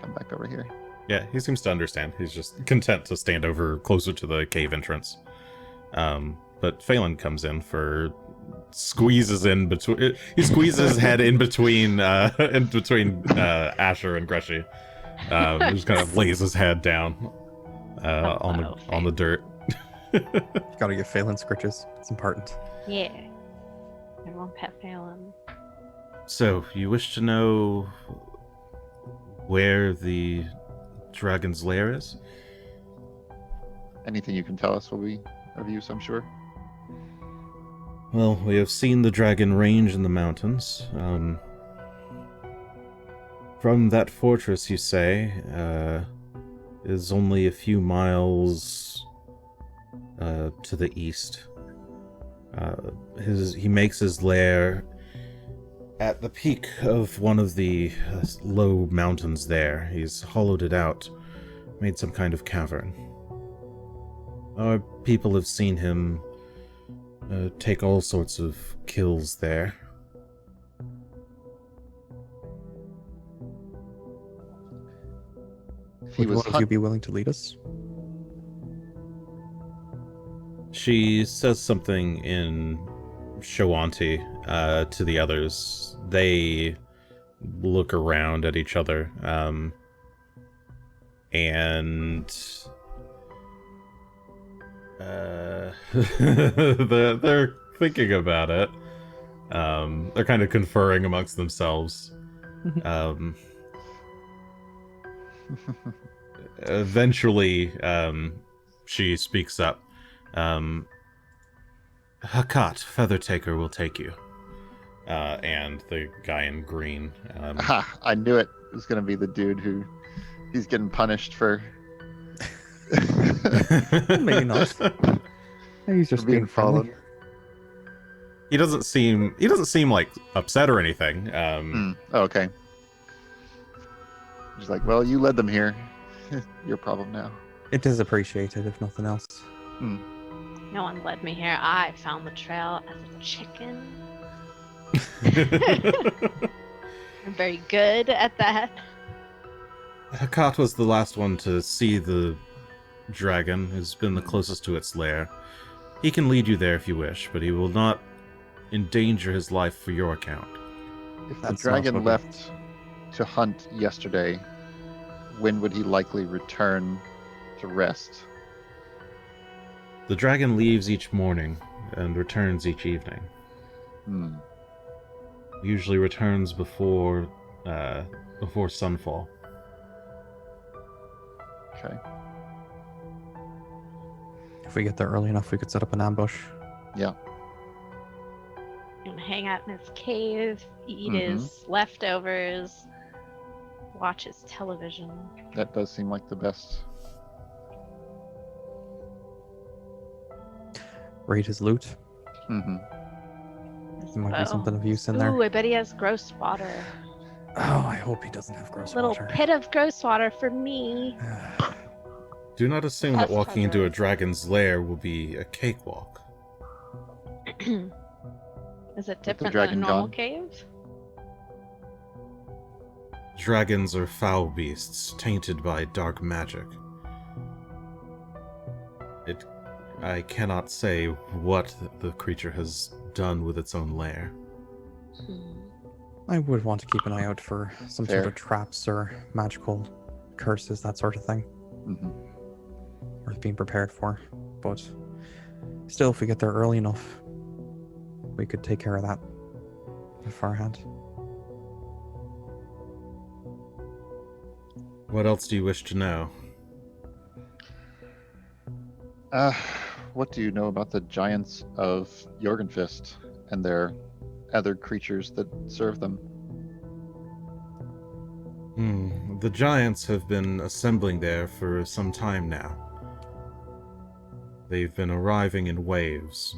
come back over here. Yeah, he seems to understand. He's just content to stand over closer to the cave entrance. But Phelan comes in squeezes in between. He squeezes his head in between Asher and Greshy. Just kind of lays his head down on the dirt. gotta get Phelan scritches. It's important. Yeah. Everyone pet Phelan. So, you wish to know where the dragon's lair is? Anything you can tell us will be of use, I'm sure. Well, we have seen the dragon range in the mountains. From that fortress, you say, is only a few miles to the east. He makes his lair at the peak of one of the low mountains there. He's hollowed it out, made some kind of cavern. Our people have seen him take all sorts of kills there. Would one of you be willing to lead us? She says something in Shoanti to the others. They look around at each other, and they're thinking about it. They're kind of conferring amongst themselves. Eventually, she speaks up. Hakat, Feathertaker will take you. And the guy in green. I knew it was going to be the dude who he's getting punished for. Maybe not. He's just being followed. He doesn't seem like upset or anything. Oh, okay. He's like, well, you led them here. Your problem now. It is appreciated, if nothing else. No one led me here. I found the trail as a chicken. I'm very good at that. Hakat was the last one to see the dragon, who's been the closest to its lair. He can lead you there if you wish, but he will not endanger his life for your account. If the dragon left to hunt yesterday, when would he likely return to rest? The dragon leaves each morning and returns each evening. Usually returns before sunfall. Okay. If we get there early enough, we could set up an ambush. Yeah. And hang out in his cave, eat his leftovers, watch his television. That does seem like the best. Raid his loot. Mm-hmm. There might be something of use in there. Ooh, I bet he has gross water. Oh, I hope he doesn't have gross Little water. pit of gross water for me. Do not assume that walking into a dragon's lair will be a cakewalk. Is it different than a normal cave? Dragons are foul beasts, tainted by dark magic. I cannot say what the creature has done with its own lair. I would want to keep an eye out for some sort of traps or magical curses, that sort of thing. Worth being prepared for. But still, if we get there early enough, we could take care of that beforehand. What else do you wish to know? What do you know about the giants of Jorgenfist and their other creatures that serve them? The giants have been assembling there for some time now. They've been arriving in waves.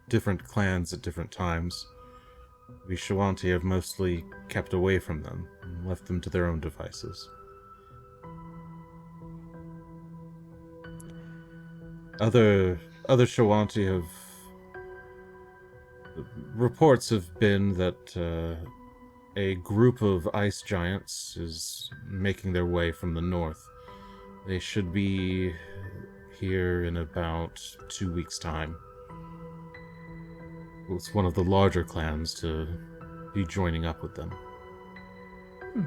Different clans at different times. We Shoanti have mostly kept away from them and left them to their own devices. Other Shoanti have... Reports have been that a group of ice giants is making their way from the north. They should be here in about 2 weeks' time. It's one of the larger clans to be joining up with them. So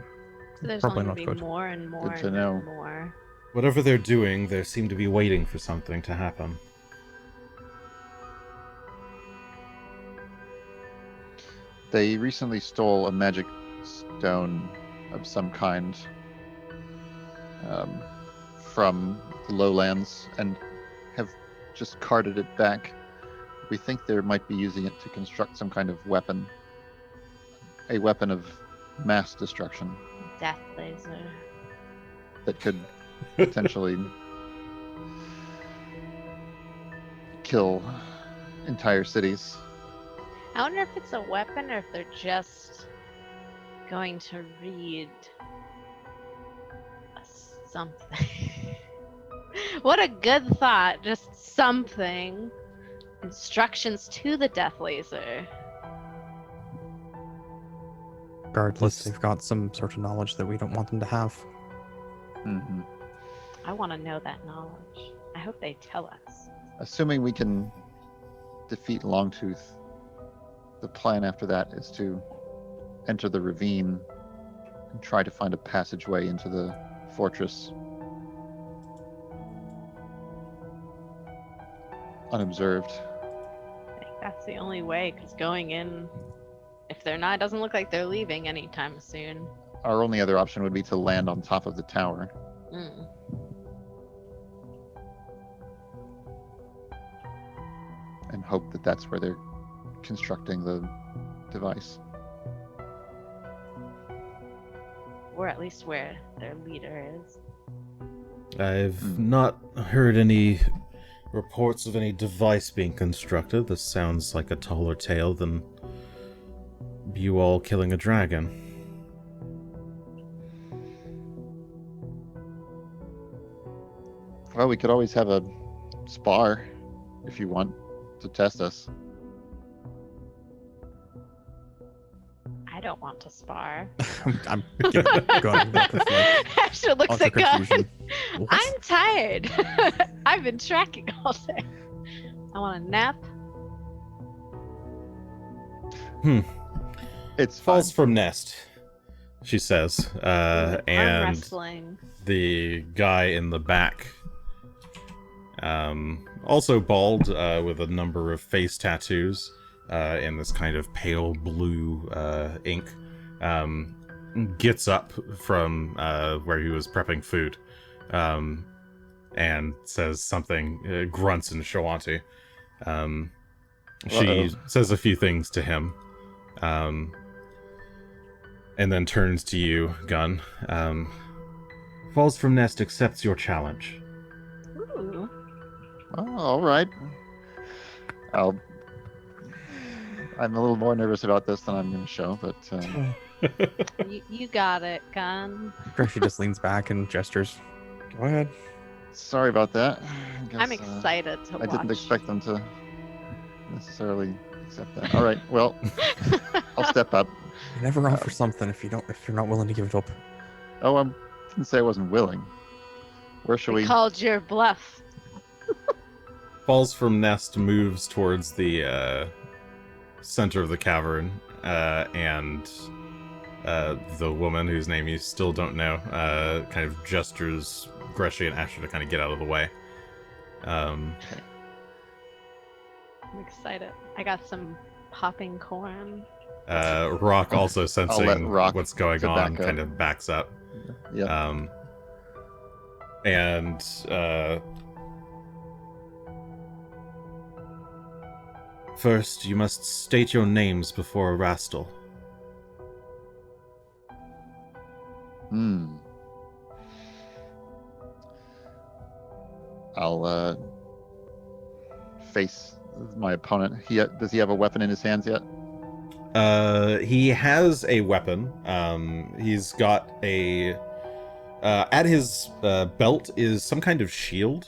there's Probably only not going to be good. more and more Good to and know. more. Whatever they're doing, they seem to be waiting for something to happen. They recently stole a magic stone of some kind from the lowlands and have just carted it back. We think they might be using it to construct some kind of weapon. A weapon of mass destruction Death laser. that could potentially kill entire cities. I wonder if it's a weapon or if they're just going to read something. What a good thought. Just something. Instructions to the death laser. Regardless, they've got some sort of knowledge that we don't want them to have. Hmm. I want to know that knowledge. I hope they tell us. Assuming we can defeat Longtooth, the plan after that is to enter the ravine and try to find a passageway into the fortress unobserved. I think that's the only way, because going in, if they're not, it doesn't look like they're leaving anytime soon. Our only other option would be to land on top of the tower. Mm. And hope that that's where they're constructing the device. Or at least where their leader is. I've not heard any reports of any device being constructed. This sounds like a taller tale than you all killing a dragon. Well, we could always have a spar if you want to test us. I don't want to spar. I'm going back with like Asher looks utter at Gunn. confusion. What? I'm tired. I've been tracking all day. I want a nap. It's fine. Falls from nest, she says, Arm and wrestling. the guy in the back, also bald, with a number of face tattoos, in this kind of pale blue ink, gets up from where he was prepping food, and says something, grunts in Shoanti. She says a few things to him, and then turns to you, Gunn. Falls from Nest accepts your challenge. Ooh. Oh, all right. I'm a little more nervous about this than I'm going to show, but You got it, Gunn. Greshy just leans back and gestures. Go ahead. sorry about that. I'm excited to watch. I didn't expect them to necessarily accept that. All right, well, I'll step up. You never offer something if you're not willing to give it up. Oh, I didn't say I wasn't willing. Where shall we? Called your bluff. Falls from Nest moves towards the center of the cavern, and the woman whose name you still don't know kind of gestures Greshy and Asher to kind of get out of the way. I'm excited. I got some popping corn. Rock also sensing Rock what's going to on back up. kind of backs up. Yeah. And first, you must state your names before Rastal. I'll face my opponent. Does he have a weapon in his hands yet? He has a weapon. He's got a at his belt is some kind of shield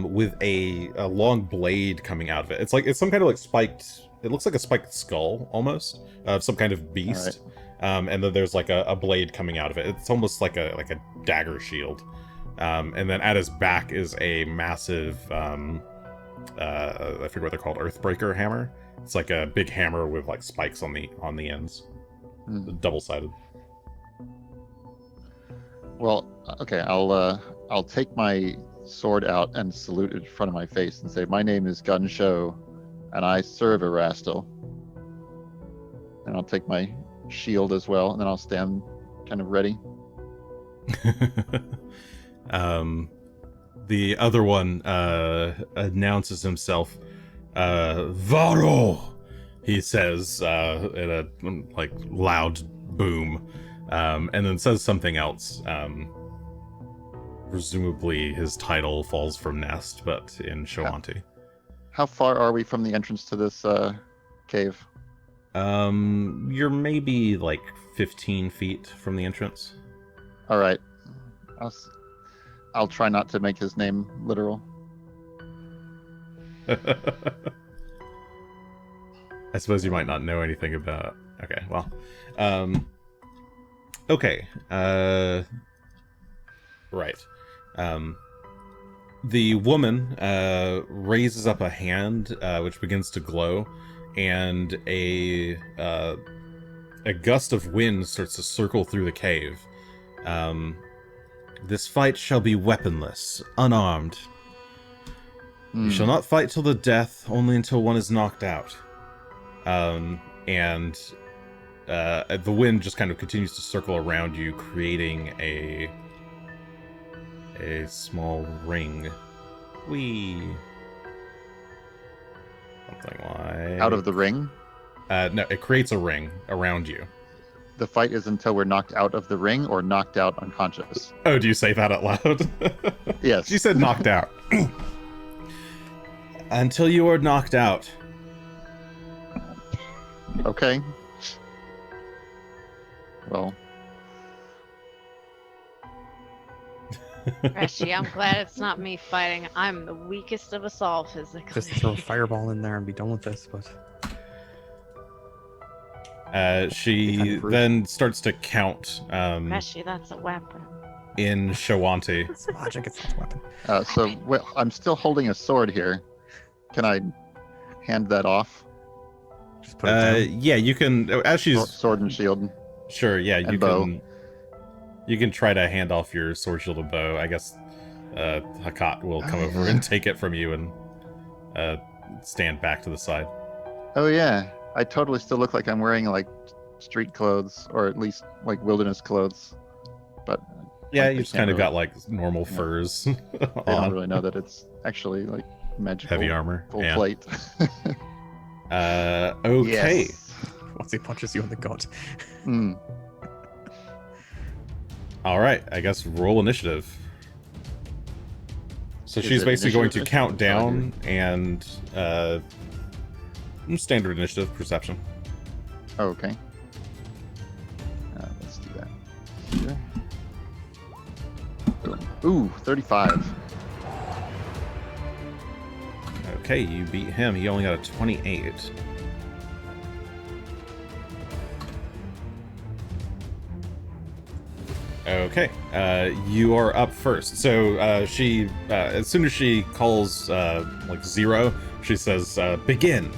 with a long blade coming out of it. It's some kind of like spiked. It looks like a spiked skull almost of some kind of beast. And then there's like a blade coming out of it. It's almost like a dagger shield. And then at his back is a massive I forget what they're called, Earthbreaker hammer. It's like a big hammer with like spikes on the ends, double-sided. Well, okay. I'll take my sword out and salute it in front of my face and say, "My name is Gunn Shough, and I serve Erastil." And I'll take my shield as well, and then I'll stand kind of ready. The other one announces himself. Varo! He says in a like loud boom, and then says something else. Presumably his title falls from Nest, but in Shoanti. How far are we from the entrance to this cave? You're maybe like 15 feet from the entrance. All right. I'll try not to make his name literal. I suppose you might not know anything about... Okay, well. Okay. Right. The woman raises up a hand, which begins to glow, and a gust of wind starts to circle through the cave. This fight shall be weaponless, unarmed. You shall not fight till the death, only until one is knocked out. And the wind just kind of continues to circle around you, creating a small ring. Whee! Something like... Out of the ring? No, it creates a ring around you. The fight is until we're knocked out of the ring or knocked out unconscious. Oh, do you say that out loud? Yes. She said knocked out. Until you are knocked out. Okay. Well. Greshy, I'm glad it's not me fighting. I'm the weakest of us all physically. Just throw a fireball in there and be done with this, but... She then starts to count Greshy, that's a weapon. in Shoanti. It's logic, it's not a weapon. Well, I'm still holding a sword here. Can I hand that off? Just put it down. Yeah, you can, as she's... Sword and shield. Sure, yeah, you And bow. can... You can try to hand off your sword, shield, and bow. I guess Hakat will come over and take it from you and stand back to the side. Oh yeah, I totally still look like I'm wearing like street clothes, or at least like wilderness clothes. But Yeah, like, you they just can't kind of really- got like normal furs They don't on. really know that it's actually like magical Heavy armor. full Yeah. plate. Okay. Yes. Once he punches you in the gut. Mm. All right, I guess roll initiative. So Is she's it basically going to initiative? count down and standard initiative perception. Oh, okay. Let's do that. Here. Boom. Ooh, 35. Okay, you beat him. He only got a 28. Okay, you are up first. So she, as soon as she calls like 0, she says begin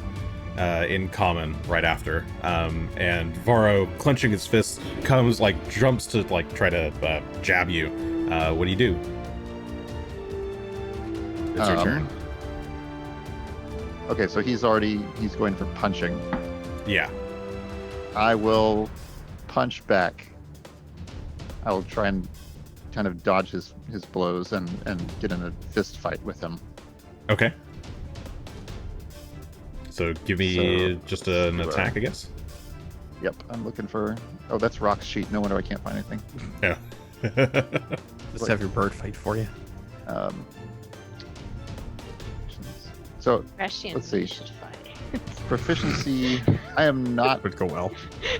in common right after. And Varro, clenching his fist, comes like jumps to like try to jab you. What do you do? It's your turn. Okay, so he's going for punching. Yeah. I will punch back. I will try and kind of dodge his blows and get in a fist fight with him. Okay. So give me So, just an attack, I guess. Yep, I'm looking for... Oh, that's Rock's sheet. No wonder I can't find anything. Yeah. Just have your bird fight for you. So, Greshy and Let's see. me should fight. proficiency... I am not... Would go well.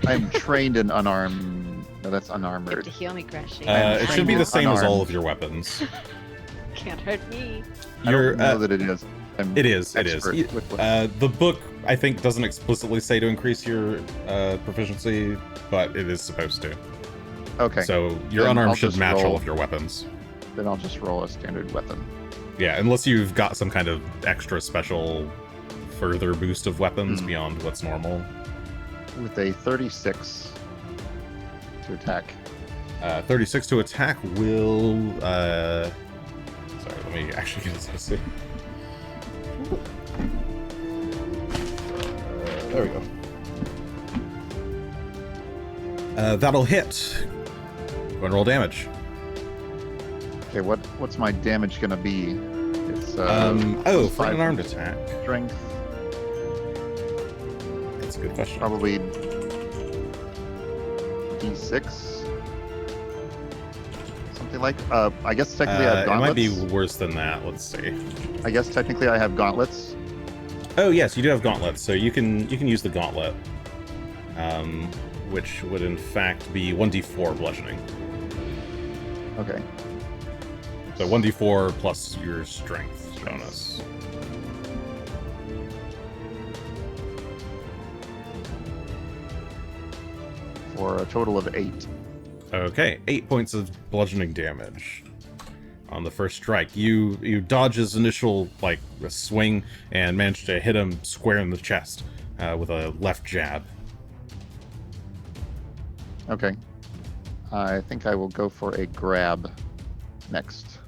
I am trained in unarmed... No, that's You have unarmored. to heal me, Greshy. It should be the same as all Unarmed. of your weapons. Can't hurt me. I You're, don't know that it is. I'm it is. expert with The book, I think, doesn't explicitly say to increase your proficiency, but it is supposed to. Okay, So your Then unarmed I'll should just match all roll. of your weapons. then I'll just roll a standard weapon. Yeah, unless you've got some kind of extra special further boost of weapons Hmm. beyond what's normal. With a 36 to attack. 36 to attack will... Sorry, let me actually get this. See. There we go. That'll hit. Go and roll damage. Okay, what's my damage gonna be? It's For +5 an unarmed attack. strength, That's a good question. probably D6. Something like. I guess technically I have It might gauntlets. be worse than that. Let's see. I guess technically I have gauntlets. Oh yes, you do have gauntlets, so you can use the gauntlet. which would in fact be 1d4 bludgeoning. Okay. So 1d4 plus your strength bonus. For a total of 8. Okay, 8 points of bludgeoning damage on the first strike. You dodge his initial swing and manage to hit him square in the chest with a left jab. Okay. I think I will go for a grab next.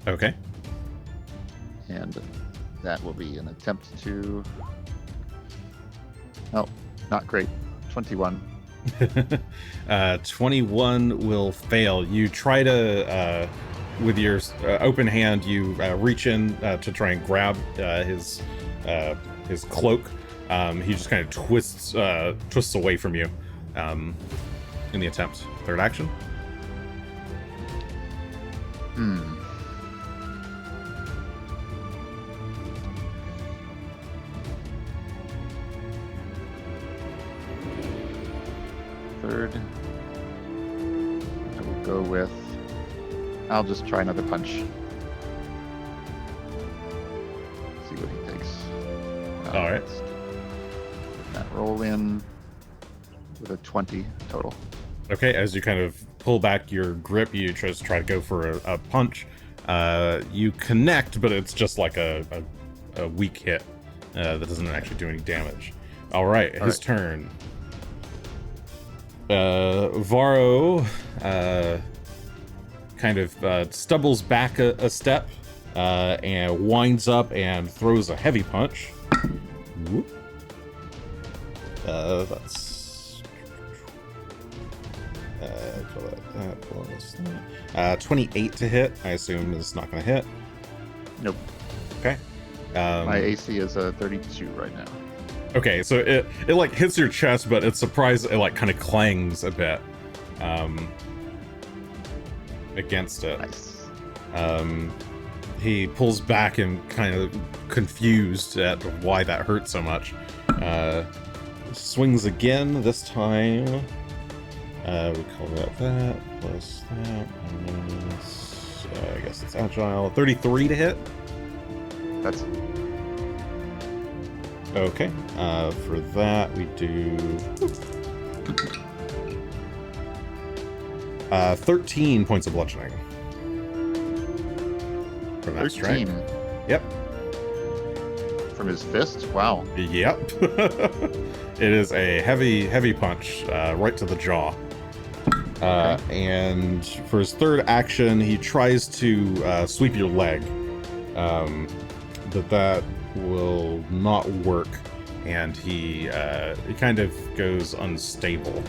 Okay. And that will be an attempt to... Oh, not great. 21. 21 will fail. You try to, with your open hand, you reach in to try and grab his cloak. He just kind of twists away from you in the attempt. Third action. Third, I will go with... I'll just try another punch. See what he takes. All right. That roll in with a 20 total. Okay, as you kind of pull back your grip, you just try to go for a punch. You connect, but it's just like a weak hit that doesn't actually do any damage. All right, his turn. Varro kind of stumbles back a step and winds up and throws a heavy punch. Whoop. That's 28 to hit. I assume is not going to hit. Nope. Okay. My AC is a 32 right now. Okay, so it hits your chest, but it's surprised it kind of clangs a bit against it. Nice. He pulls back and kind of confused at why that hurt so much. Swings again. This time, we call that plus that. Minus, I guess it's agile. 33 to hit. That's okay. For that, we do 13 points of bludgeoning. From that 13. strike. Yep. From his fist? Wow. Yep. It is a heavy punch right to the jaw. And for his third action, he tries to sweep your leg. That will not work, and he kind of goes unstable.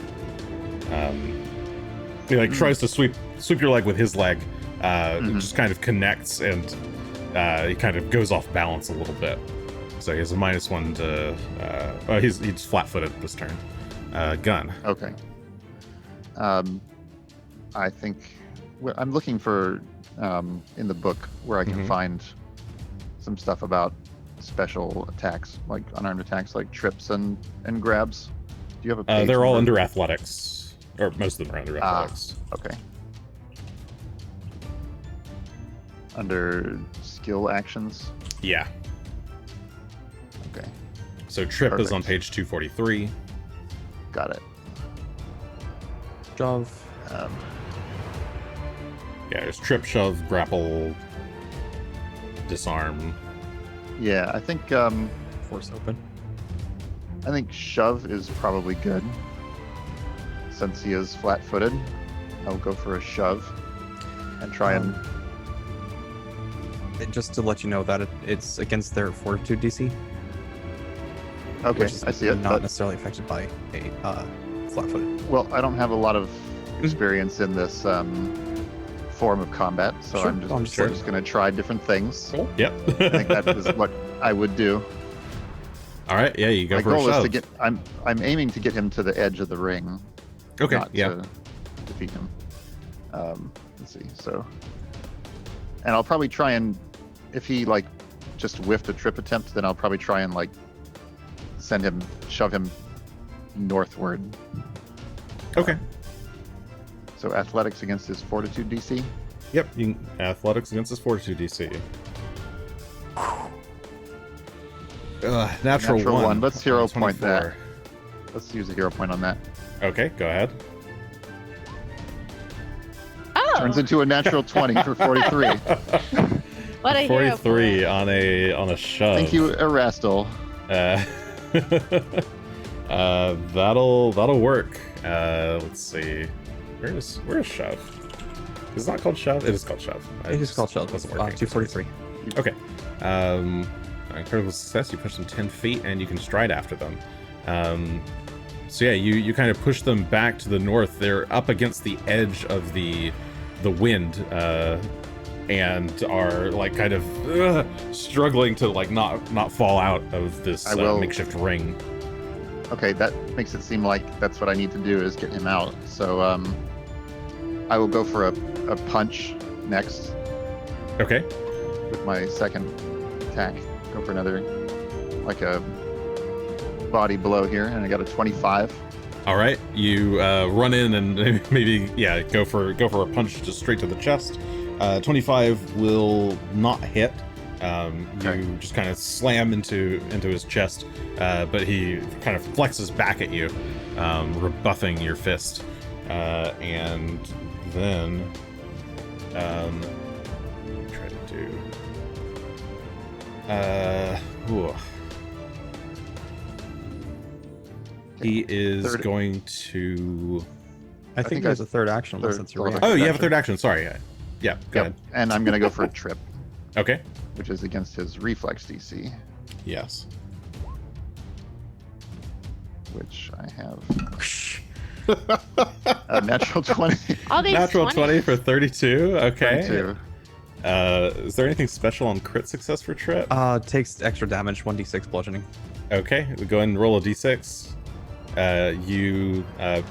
He tries to sweep your leg with his leg. It just kind of connects, and he kind of goes off balance a little bit. So he has a -1 to. He's flat-footed this turn. Gunn. Okay. I think I'm looking for in the book where I can find some stuff about special attacks, like unarmed attacks, like trips and grabs. Do you have a page they're all number? under athletics, or most of them are under athletics. Okay. Under skill actions. Yeah. Okay. So trip is on Perfect. page 243. Got it. Shove. Yeah, there's trip, shove, grapple, disarm. Yeah, I think Force open. shove is probably good. Since he is flat-footed, I'll go for a shove and try and. Just to let you know that it's against their fortitude DC. Okay, Which is I see it. not but- necessarily affected by a flat-footed. Well, I don't have a lot of experience in this form of combat, so Sure, I'm just, I'm we're just going to try different things. Cool. Yep. I think that is what I would do. All right. Yeah, you go My for a goal is shove. to get. I'm aiming to get him to the edge of the ring. Okay. Not Yeah. to defeat him. Let's see. So, and I'll probably try and, if he just whiffed a trip attempt, then I'll probably try and shove him northward. Okay. So athletics against his fortitude DC. Yep. You can, athletics against his fortitude DC. Natural one. Let's hero point 24. that. Let's use a hero point on that. Okay, go ahead. Oh, Turns into a natural 20 for 43. what a hero 43 point. on a shove. Thank you, Erastil. That'll work. Let's see. Where's shove? Is it not called shove? It is called shove. It is called shove. Wasn't working. 243. Okay. Incredible success. You push them 10 feet and you can stride after them. So yeah, you kind of push them back to the north. They're up against the edge of the wind, and are like kind of struggling to like not fall out of this makeshift ring. Okay, that makes it seem like that's what I need to do is get him out. So I will go for a punch next Okay. with my second attack. Go for another, like a body blow here, and I got a 25. All right. You run in and maybe go for a punch just straight to the chest. 25 will not hit. Okay. You just kind of slam into his chest, but he kind of flexes back at you, rebuffing your fist. And then try to do. He is going to. I think there's a third action unless it's a third- reaction. Oh, you have a third action. Sorry. Yeah. Go ahead. And I'm gonna go for a trip, Okay. which is against his reflex DC, Yes. which I have a natural 20. All these Natural 20s. 20 for 32. Okay. 22. Is there anything special on crit success for Trip? Takes extra damage, 1d6 bludgeoning. Okay, we go ahead and roll a d6. You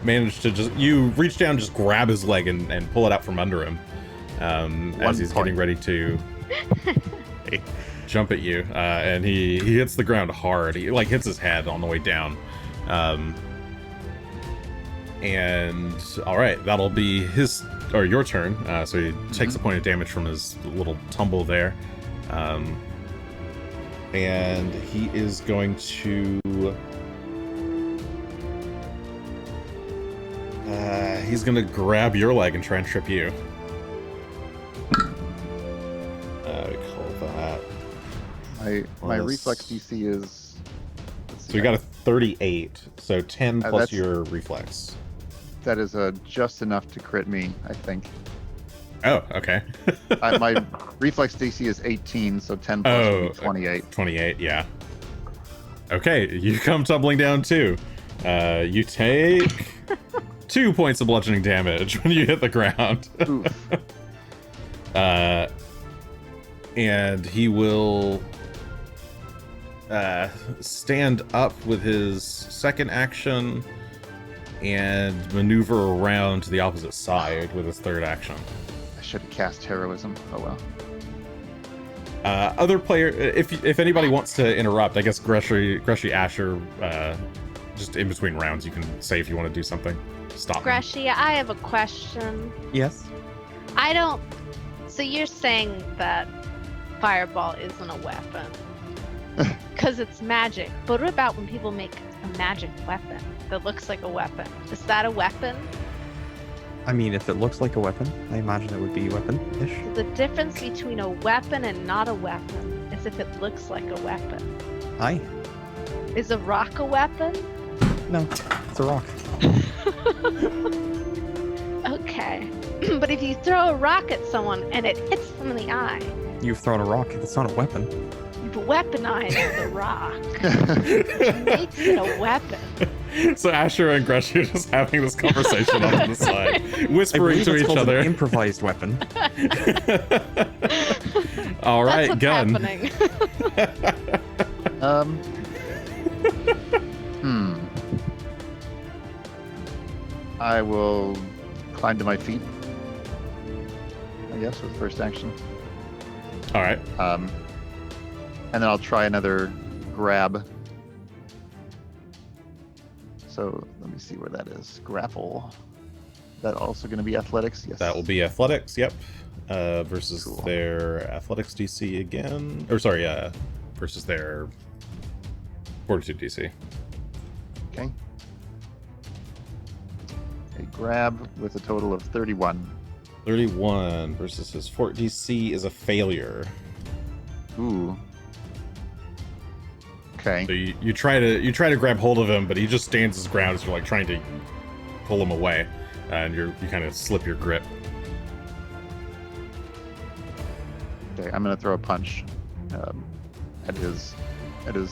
manage to you reach down, just grab his leg and pull it out from under him as he's getting ready to jump at you. And he hits the ground hard. He like hits his head on the way down. And all right, that'll be your turn. So he takes a point of damage from his little tumble there. And he is going to he's gonna grab your leg and try and trip you. We call that. My Plus- reflex DC is. let's see, So you got a 38, so 10 plus that's- your reflex. that is just enough to crit me, I think. Oh, okay. My reflex DC is 18, so 10 plus would be 28. 28, yeah. Okay, you come tumbling down too. You take 2 points of bludgeoning damage when you hit the ground. Oof. And he will stand up with his second action and maneuver around to the opposite side with his third action. I should have cast heroism. Oh well. Other player, if anybody wants to interrupt, I guess Greshy, Asher, just in between rounds, you can say if you want to do something. Stop. me. Greshy, I have a question. Yes. So you're saying that fireball isn't a weapon because it's magic, but what about when people make a magic weapon that looks like a weapon? Is that a weapon? I mean, if it looks like a weapon, I imagine it would be weapon-ish. The difference between a weapon and not a weapon is if it looks like a weapon. Aye. Is a rock a weapon? No, it's a rock. Okay. But if you throw a rock at someone and it hits them in the eye, You've thrown a rock. It's not a weapon. you've weaponized the rock. Which makes it a weapon. So Asher and Greshy are just having this conversation on the side, I whispering believe to it's each called other. an improvised weapon. All right, That's what's Gunn. happening. I will climb to my feet, I guess, with first action. All right. And then I'll try another grab. So let me see where that is. Grapple. That also going to be athletics? Yes. That will be athletics, yep. Versus Cool. their athletics DC again. Or sorry, versus their fortitude DC. Okay. A grab with a total of 31. 31 versus his fort DC is a failure. Ooh. Okay. So you try to grab hold of him, but he just stands his ground as you're like trying to pull him away, and you kind of slip your grip. Okay, I'm gonna throw a punch at his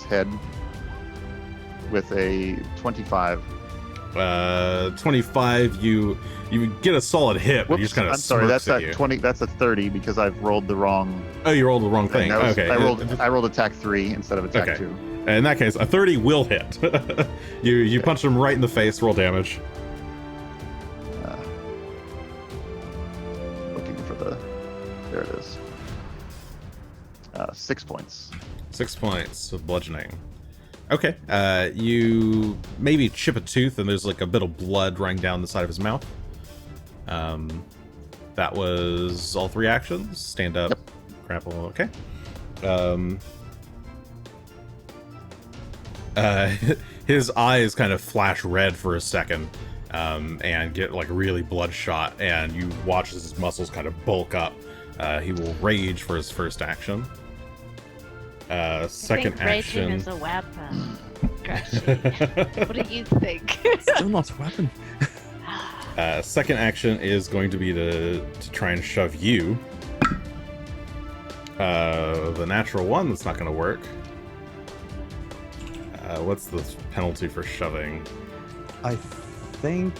head with a 25. 25. You get a solid hit, but Whoops, you just kind of I'm sorry. That's at at you. 20. That's a 30 because I've rolled the wrong. Oh, you rolled the wrong thing. That was- Okay. I rolled attack 3 instead of attack Okay. 2. In that case, a 30 will hit. You punch him right in the face. Roll damage. Looking for the. There it is. 6 points. 6 points of bludgeoning. Okay. You maybe chip a tooth, and there's like a bit of blood running down the side of his mouth. That was all 3 actions. Stand up, Yep. grapple. Okay. His eyes kind of flash red for a second, and get like really bloodshot, and you watch as his muscles kind of bulk up. He will rage for his first action. Second I think action. raging is a weapon. Greshy. What do you think? Still not a weapon. Second action is going to be to try and shove you. The natural one, that's not going to work. What's the penalty for shoving? I think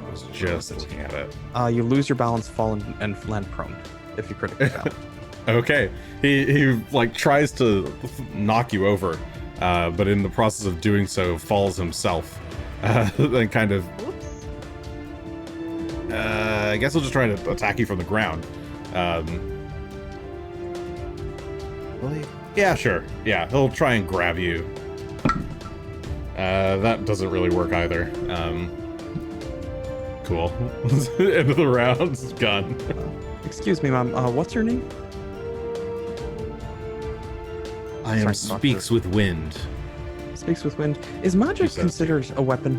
I was just looking at it. you lose your balance, fall, and land prone if you critically fail. Okay, he like tries to knock you over, but in the process of doing so, falls himself. Then kind of. Oops. I guess he'll just try to attack you from the ground. Yeah, sure. Yeah, he'll try and grab you. That doesn't really work either. Cool. End of the round. Gunn. Excuse me, ma'am. What's your name? I am Sorry, Speaks with Wind. Speaks with wind. Is magic says- considered a weapon?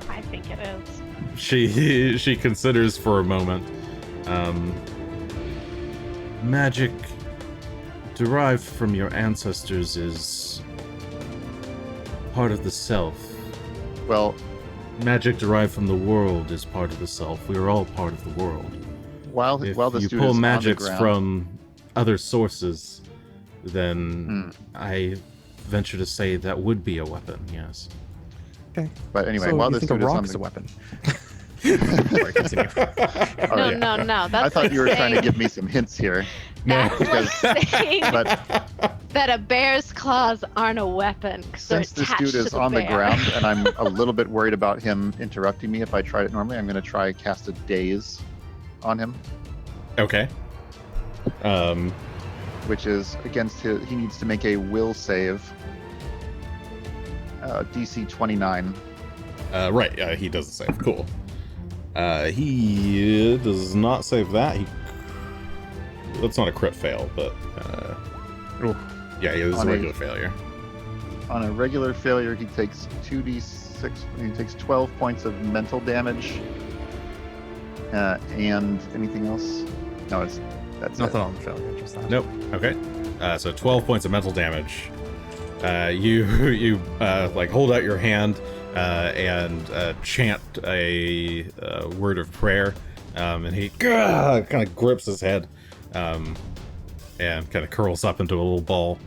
I think it is. She considers for a moment. Magic derived from your ancestors is part of the self. Well, Magic derived from the world is part of the self. We are all part of the world. while If this you dude pull is magics on the ground, from other sources, then I venture to say that would be a weapon, yes. Okay. but anyway, so while you this think dude a is on rock is the a weapon? Sorry, continue. Oh, No, yeah. no. That's I thought like you were trying to saying- give me some hints here. That's because- like saying But that a bear's claws aren't a weapon. 'cause they're since this attached dude to is the on the bear. ground and I'm a little bit worried about him interrupting me if I tried it normally, I'm going to try cast a daze on him, Okay. which is against his. He needs to make a will save. DC 29. Right, he does the save. Cool. He does not save that. That's not a crit fail, but yeah, it is a On a- regular failure. On a regular failure, he takes 2d6. He takes 12 points of mental damage. And anything else? No, that's Nothing it. on the failure, just that. Nope. Okay. So 12 points of mental damage. You like hold out your hand and chant a word of prayer, and he kind of grips his head and kind of curls up into a little ball.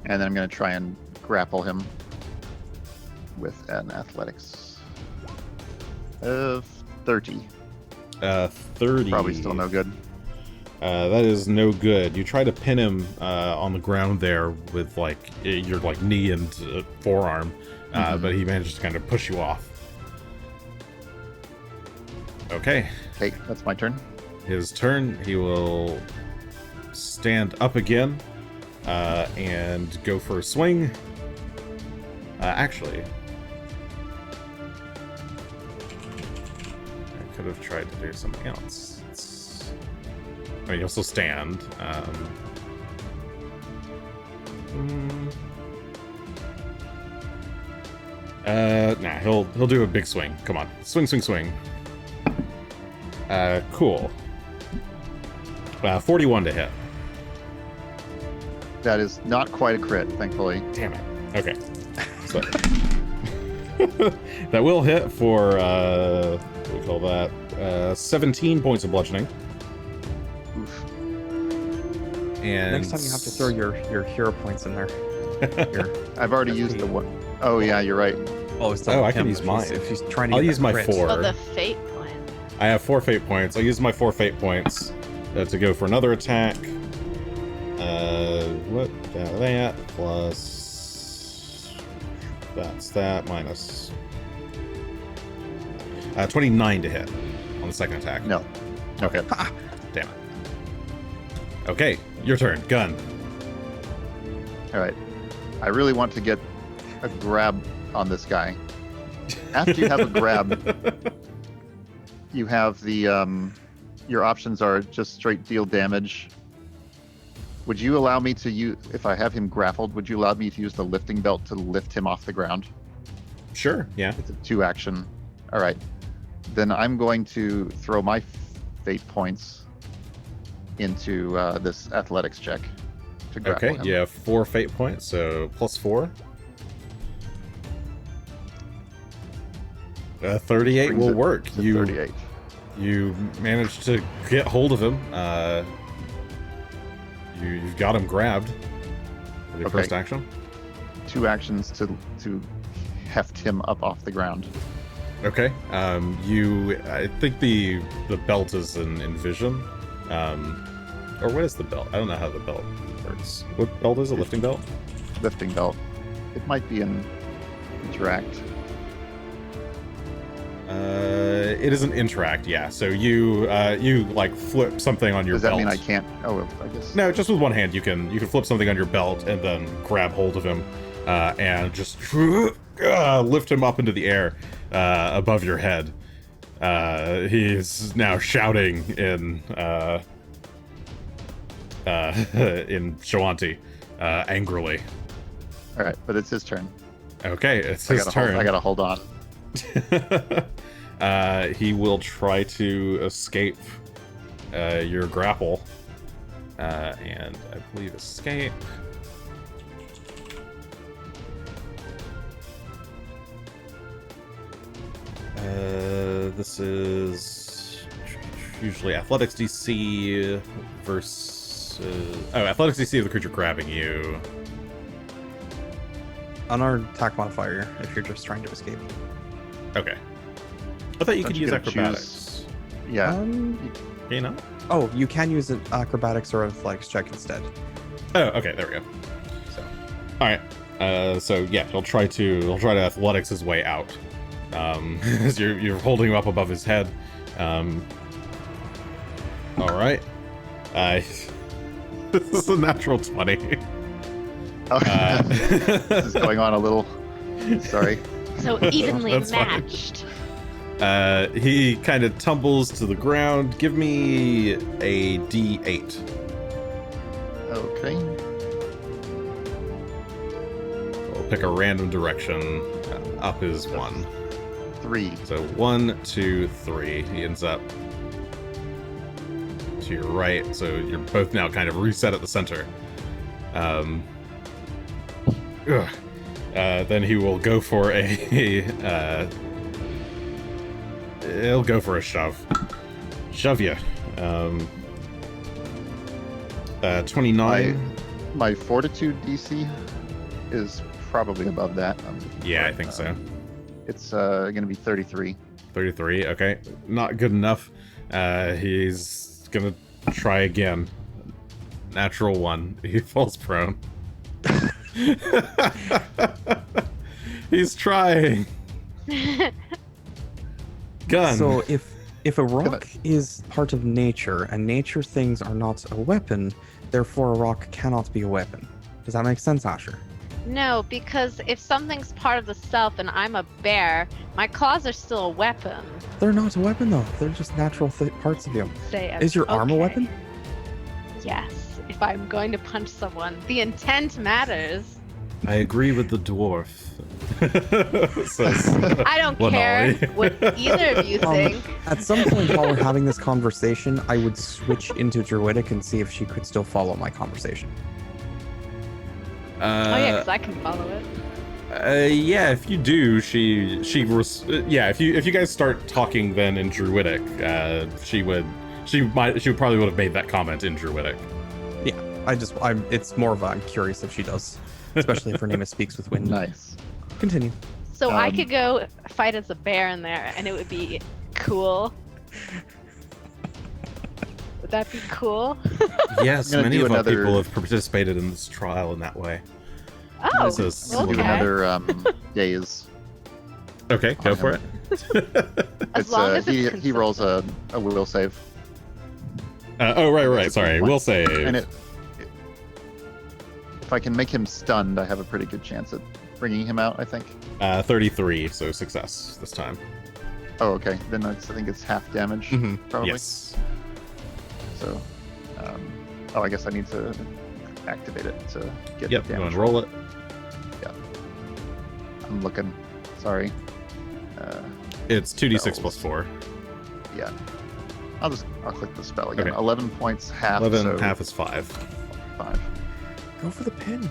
And then I'm going to try and grapple him with an athletics of 30. 30. Probably still no good. That is no good. You try to pin him on the ground there with like your like knee and forearm, but he manages to kind of push you off. Okay, Okay, that's my turn. his turn. He will stand up again, and go for a swing. Actually, I could have tried to do something else. I mean, he'll still stand. Nah, he'll do a big swing. Come on, swing, swing, swing. Cool. 41 to hit. That is not quite a crit, thankfully. Damn it. Okay. So, that will hit for, what do we call that? 17 points of bludgeoning. Oof. And Next time you have to throw your hero points in there. I've already used the one. Oh yeah, you're right. Oh, it's I can use mine. If he's trying to I'll get use that my crit. 4. Oh, the fate point. I have 4 fate points. I'll use my 4 fate points to go for another attack. What? That plus... That's that minus... 29 to hit on the second attack. No. Okay. Ha! Damn it. Okay, your turn. Gun. All right. I really want to get a grab on this guy. After you have a grab, you have the your options are just straight deal damage. Would you allow me to use, if I have him grappled, would you allow me to use the lifting belt to lift him off the ground? Sure, yeah. It's a 2 action. All right. Then I'm going to throw my fate points into this athletics check to grapple Okay, him. you have 4 fate points, so plus 4. 38 Brings will it work. to 38. You managed to get hold of him. You've got him grabbed for your Okay. first action. 2 actions to heft him up off the ground. Okay. I think the belt is in vision. Or what is the belt? I don't know how the belt works. What belt is it? Lifting belt? Lifting belt. It might be in interact. It is an interact, yeah. So you like flip something on your Does that belt. mean I can't? Oh, well, I guess. No, just with one hand you can flip something on your belt and then grab hold of him and just lift him up into the air above your head. He's now shouting in Shoanti angrily. All right, but it's his turn. Okay, it's his turn. I gotta hold on. He will try to escape your grapple. And I believe escape. This is usually athletics DC versus... athletics DC of the creature grabbing you. Unarmed attack modifier if you're just trying to escape. Okay. I thought you Don't could you use get to acrobatics. Yeah. Can you not? Oh, you can use an acrobatics or athletics check instead. Oh, okay, there we go. So, all right. So yeah, he'll try to athletics his way out. As you're holding him up above his head. All right. This is a natural 20. Oh, this is going on a little. Sorry. So evenly That's fine. matched. He kind of tumbles to the ground. Give me a D8. Okay. We'll pick a random direction. Up is 1. 3. So 1, 2, 3. He ends up to your right. So you're both now kind of reset at the center. Then he will go for he'll go for a shove. Shove you. 29. My fortitude DC is probably above that. Yeah, I think so. It's going to be 33. 33, okay. Not good enough. He's gonna try again. Natural 1. He falls prone. He's trying. Gun. So if a rock is part of nature and nature things are not a weapon, therefore a rock cannot be a weapon. Does that make sense, Asher? No, because if something's part of the stealth and I'm a bear, my claws are still a weapon. They're not a weapon, though. They're just natural parts of you. Say Is your arm a okay. weapon? Yes. If I'm going to punch someone, the intent matters. I agree with the dwarf. Says I don't care Lenali. what either of you think. At some point while we're having this conversation, I would switch into Druidic and see if she could still follow my conversation. Oh yeah, because I can follow it. Yeah, if you do, yeah, if you guys start talking then in Druidic, she would probably would have made that comment in Druidic. Yeah, it's more of I'm curious if she does, especially if her name is Speaks with Wind. Nice. Continue. So I could go fight as a bear in there, and it would be cool. Would that be cool? Yes, I'm gonna many do of our another- people have participated in this trial in that way. Oh, This is- I'm gonna do okay. another gaze. Okay, go for it. As It's long as he it's he rolls a will save, Oh, right. Sorry, we'll say. and if I can make him stunned, I have a pretty good chance at bringing him out. I think. 33, so success this time. Oh, okay. Then I think it's half damage, Mhm. probably. Yes. So, I guess I need to activate it to get Yep, the go damage. and roll it. I'm looking. Sorry. It's 2d6 Spells. plus 4. Yeah. I'll click the spell again. Okay. 11 points, half. 11, so half is 5. 5. Go for the pin.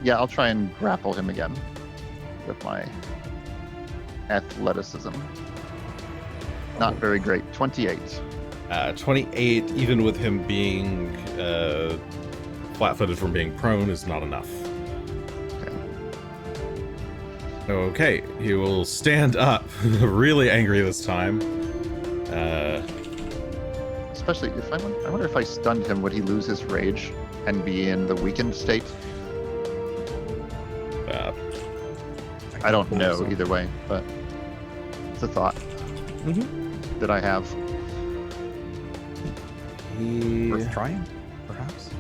Yeah, I'll try and grapple him again with my athleticism. Not very great. 28. 28, even with him being flat-footed from being prone, is not enough. Okay, he will stand up, really angry this time. Especially if I wonder if I stunned him, would he lose his rage and be in the weakened state? I don't know So. either way, but it's a thought that I have. Worth trying, perhaps.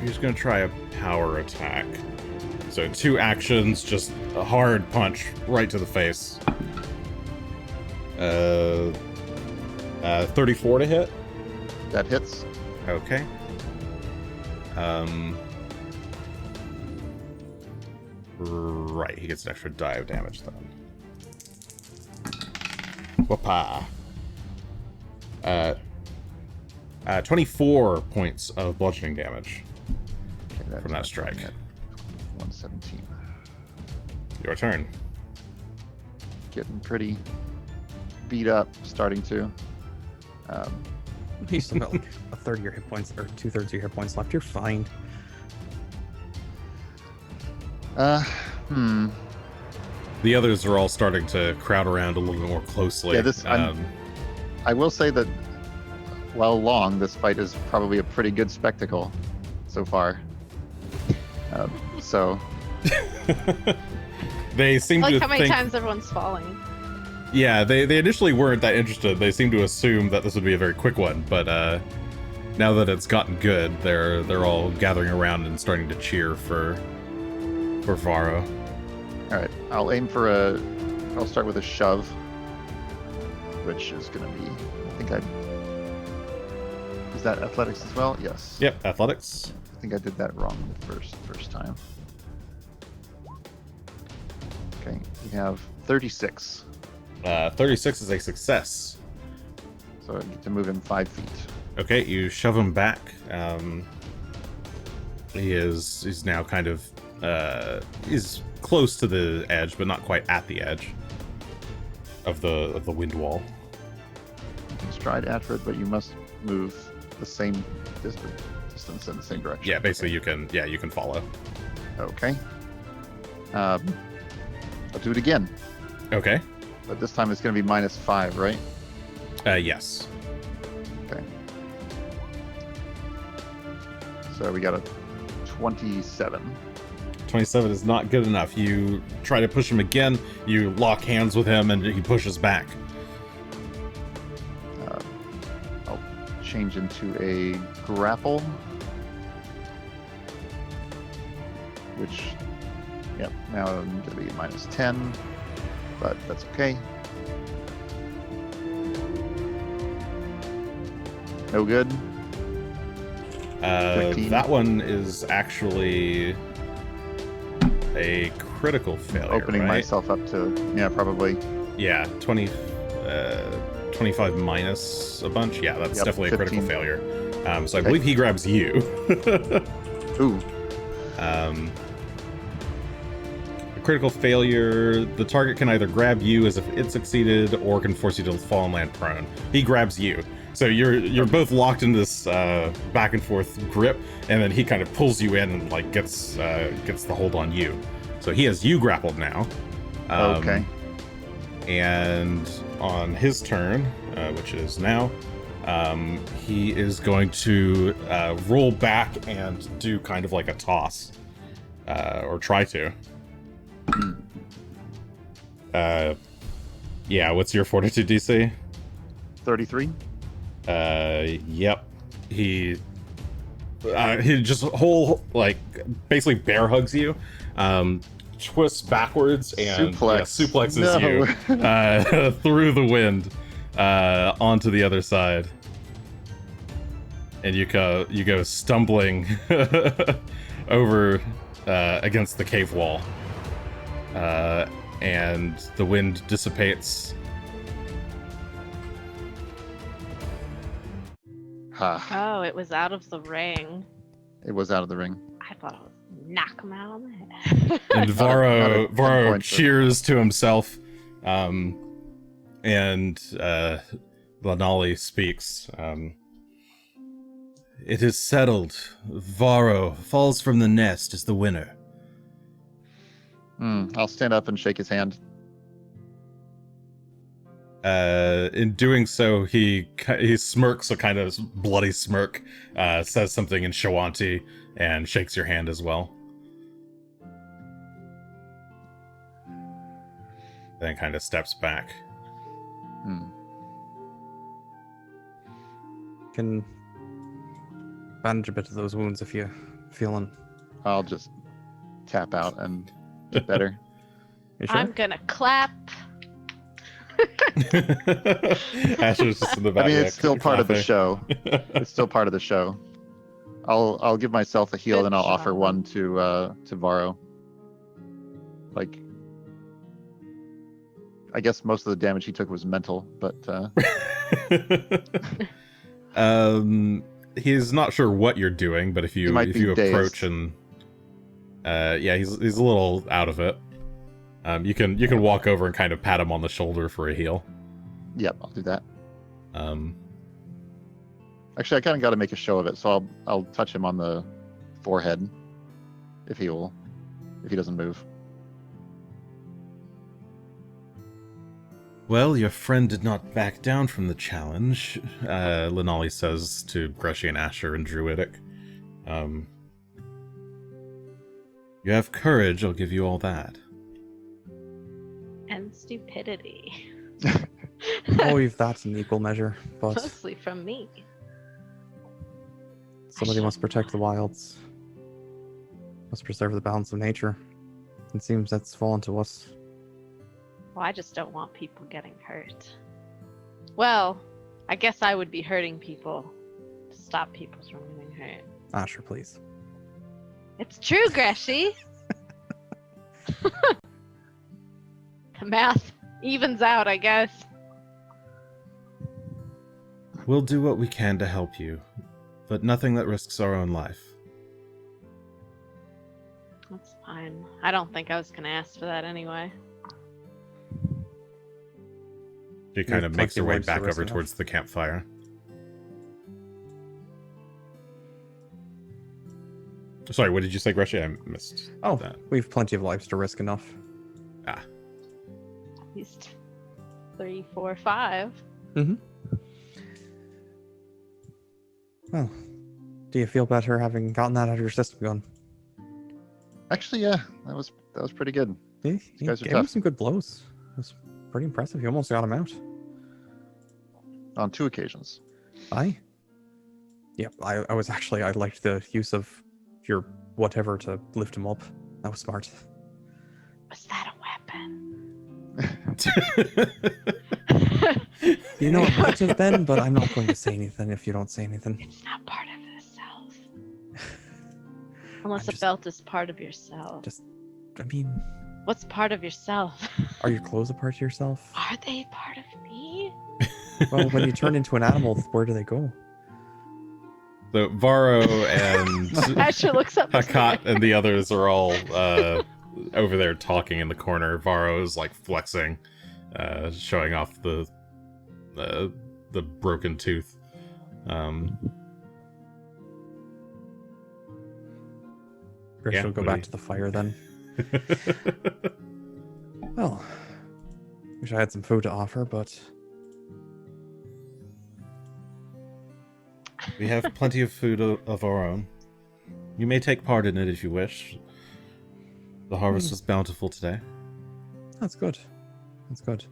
He's going to try a power attack. So 2 actions, just a hard punch right to the face. 34 to hit. That hits. Okay. Right, he gets an extra die of damage then. Whoopah. 24 points of bludgeoning damage Okay, that's from that strike. 117. Your turn. Getting pretty beat up, starting to. You still got like a third of your hit points, or 2/3 of your hit points left. You're fine. The others are all starting to crowd around a little bit more closely. Yeah, I will say that while long, this fight is probably a pretty good spectacle so far. So they seem Like to how many think, times everyone's falling. yeah, they initially weren't that interested. They seem to assume that this would be a very quick one, but now that it's gotten good, they're all gathering around and starting to cheer for Varro. all right, I'll start with a shove, which is going to be, is that athletics as well? Yes. Yep, athletics. I think I did that wrong the first time. Okay, we have 36. 36 is a success. So I get to move him 5 feet. Okay, you shove him back. He's now kind of is close to the edge, but not quite at the edge of the wind wall. You can stride after it, but you must move the same distance in the same direction. Yeah, basically you can follow. Okay. I'll do it again, Okay. but this time it's going to be -5, right? Yes. Okay. So we got a 27. 27 is not good enough. You try to push him again, you lock hands with him, and he pushes back. I'll change into a grapple. which, yep, now I'm going to be minus 10, but that's okay. No good. 15. That one is actually a critical failure. Opening right? myself up to, yeah, probably. Yeah, 25 minus a bunch. Yeah, that's Yep, definitely a critical 15. failure. So I Okay. believe he grabs you. Ooh, A critical failure. The target can either grab you as if it succeeded, or can force you to fall and land prone. He grabs you, so you're both locked in this back and forth grip, and then he kind of pulls you in and like gets the hold on you. So he has you grappled now. okay. And on his turn, which is now, he is going to roll back and do kind of like a toss, or try to. Yeah, what's your fortitude DC? 33. Yep. He just basically bear hugs you, twists backwards and suplexes No. you through the wind onto the other side, and you go stumbling over against the cave wall, and the wind dissipates. Ha. Oh, it was out of the ring. It was out of the ring. I thought I was knock him out on the head. And Not a Varro 10 points, but- cheers to himself, and Lanali speaks. It is settled. Varro falls from the nest as the winner. I'll stand up and shake his hand. In doing so, he smirks a kind of bloody smirk, says something in Shoanti, and shakes your hand as well. Then kind of steps back. Hmm. Can bandage a bit of those wounds if you're feeling. I'll just tap out and get better. You sure? I'm gonna clap. Asher's just in the back. I mean, yeah, it's still part of the laughing. show. It's still part of the show. I'll give myself a heal, Good and I'll offer job. one to Varro. Like, I guess most of the damage he took was mental, but He's not sure what you're doing, but if you might be approach dazed. and yeah, he's a little out of it. You can walk over and kind of pat him on the shoulder for a heal. yep, I'll do that. Um, Actually, I kind of got to make a show of it, so I'll touch him on the forehead if he doesn't move. Well, your friend did not back down from the challenge, Lanali says to Greshy and Asher in Druidic. You have courage, I'll give you all that. And stupidity. Oh, you've that in equal measure, but Mostly from me. somebody must protect the wilds. Must preserve the balance of nature. It seems that's fallen to us. Well, I just don't want people getting hurt. Well, I guess I would be hurting people to stop people from getting hurt. Asher, please. It's true, Greshy. The math evens out, I guess. We'll do what we can to help you, but nothing that risks our own life. That's fine. I don't think I was going to ask for that anyway. She kind have of makes plenty her of way lives to back risk over enough. towards the campfire. Sorry, what did you say, Greshy? I missed Oh, that. we've plenty of lives to risk enough. At least 3, 4, 5. Well, do you feel better having gotten that out of your system, Gunn? Actually, yeah, that was pretty good. Yeah, you guys are gave him tough. some good blows. It was pretty impressive. You almost got him out. On 2 occasions. Aye. Yep, I liked the use of your whatever to lift him up. That was smart. Was that a weapon? You know, it might have been, but I'm not going to say anything if you don't say anything. It's not part of the self. Unless I'm a just- belt is part of yourself. I mean, What's part of yourself? are your clothes a part of yourself? Are they part of me? Well, when you turn into an animal, where do they go? So Varro and Asher looks up. Hakat and the others are all over there talking in the corner. Varro is like flexing, showing off the broken tooth. Greshy will go what do back you- to the fire then. Well, wish I had some food to offer, but We have plenty of food of our own. You may take part in it if you wish. The harvest was bountiful today. that's good. That's good.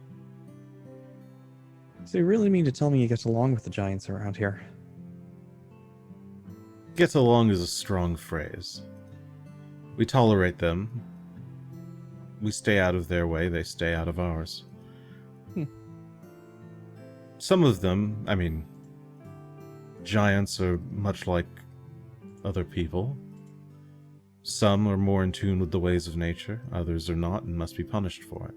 So you really mean to tell me you get along with the giants around here? Get along is a strong phrase. We tolerate them. We stay out of their way, they stay out of ours. Some of them, I mean, giants are much like other people. Some are more in tune with the ways of nature, others are not and must be punished for it.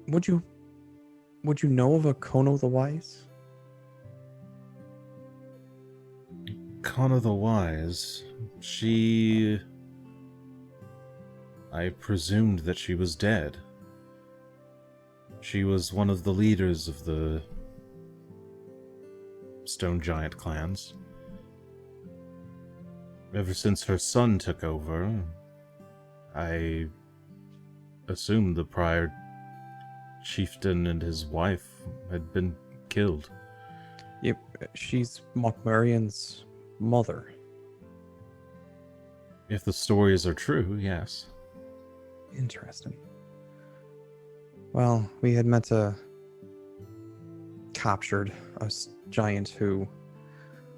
Would you know of a Kono the Wise? Connor the Wise, she... I presumed that she was dead. She was one of the leaders of the Stone Giant clans. Ever since her son took over, I assumed the prior chieftain and his wife had been killed. Yep, she's Mokmarian's mother. If the stories are true, yes. Interesting. Well, we had met a captured giant who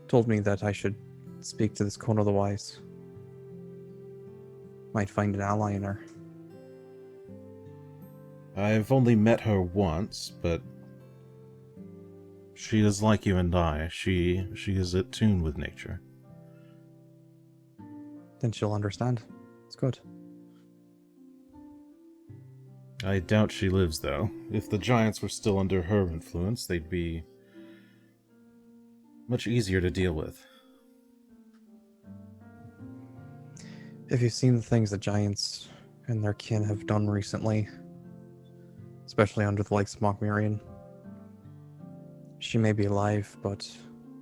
told me that I should speak to this Kono the Wise. Might find an ally in her. I've only met her once, but she is like you and I. She is at tune with nature. Then she'll understand. It's good. I doubt she lives, though. If the giants were still under her influence, they'd be much easier to deal with. If you've seen the things that giants and their kin have done recently, especially under the likes of Mokmarian, she may be alive, but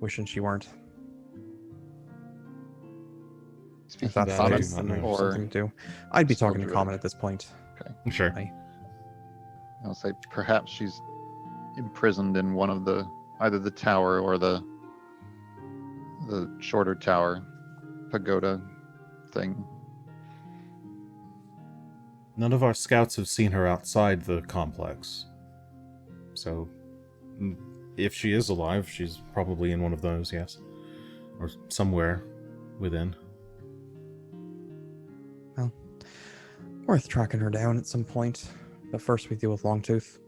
wishing she weren't. Speaking If that's that, something, I do Thomas, not know. or something to do. I'd be still talking to druid. Common at this point. Sure. I'll say perhaps she's imprisoned in one of the either the tower or the shorter tower pagoda thing. None of our scouts have seen her outside the complex. So, if she is alive, she's probably in one of those, yes. Or somewhere within. Well, worth tracking her down at some point. But first we deal with Longtooth.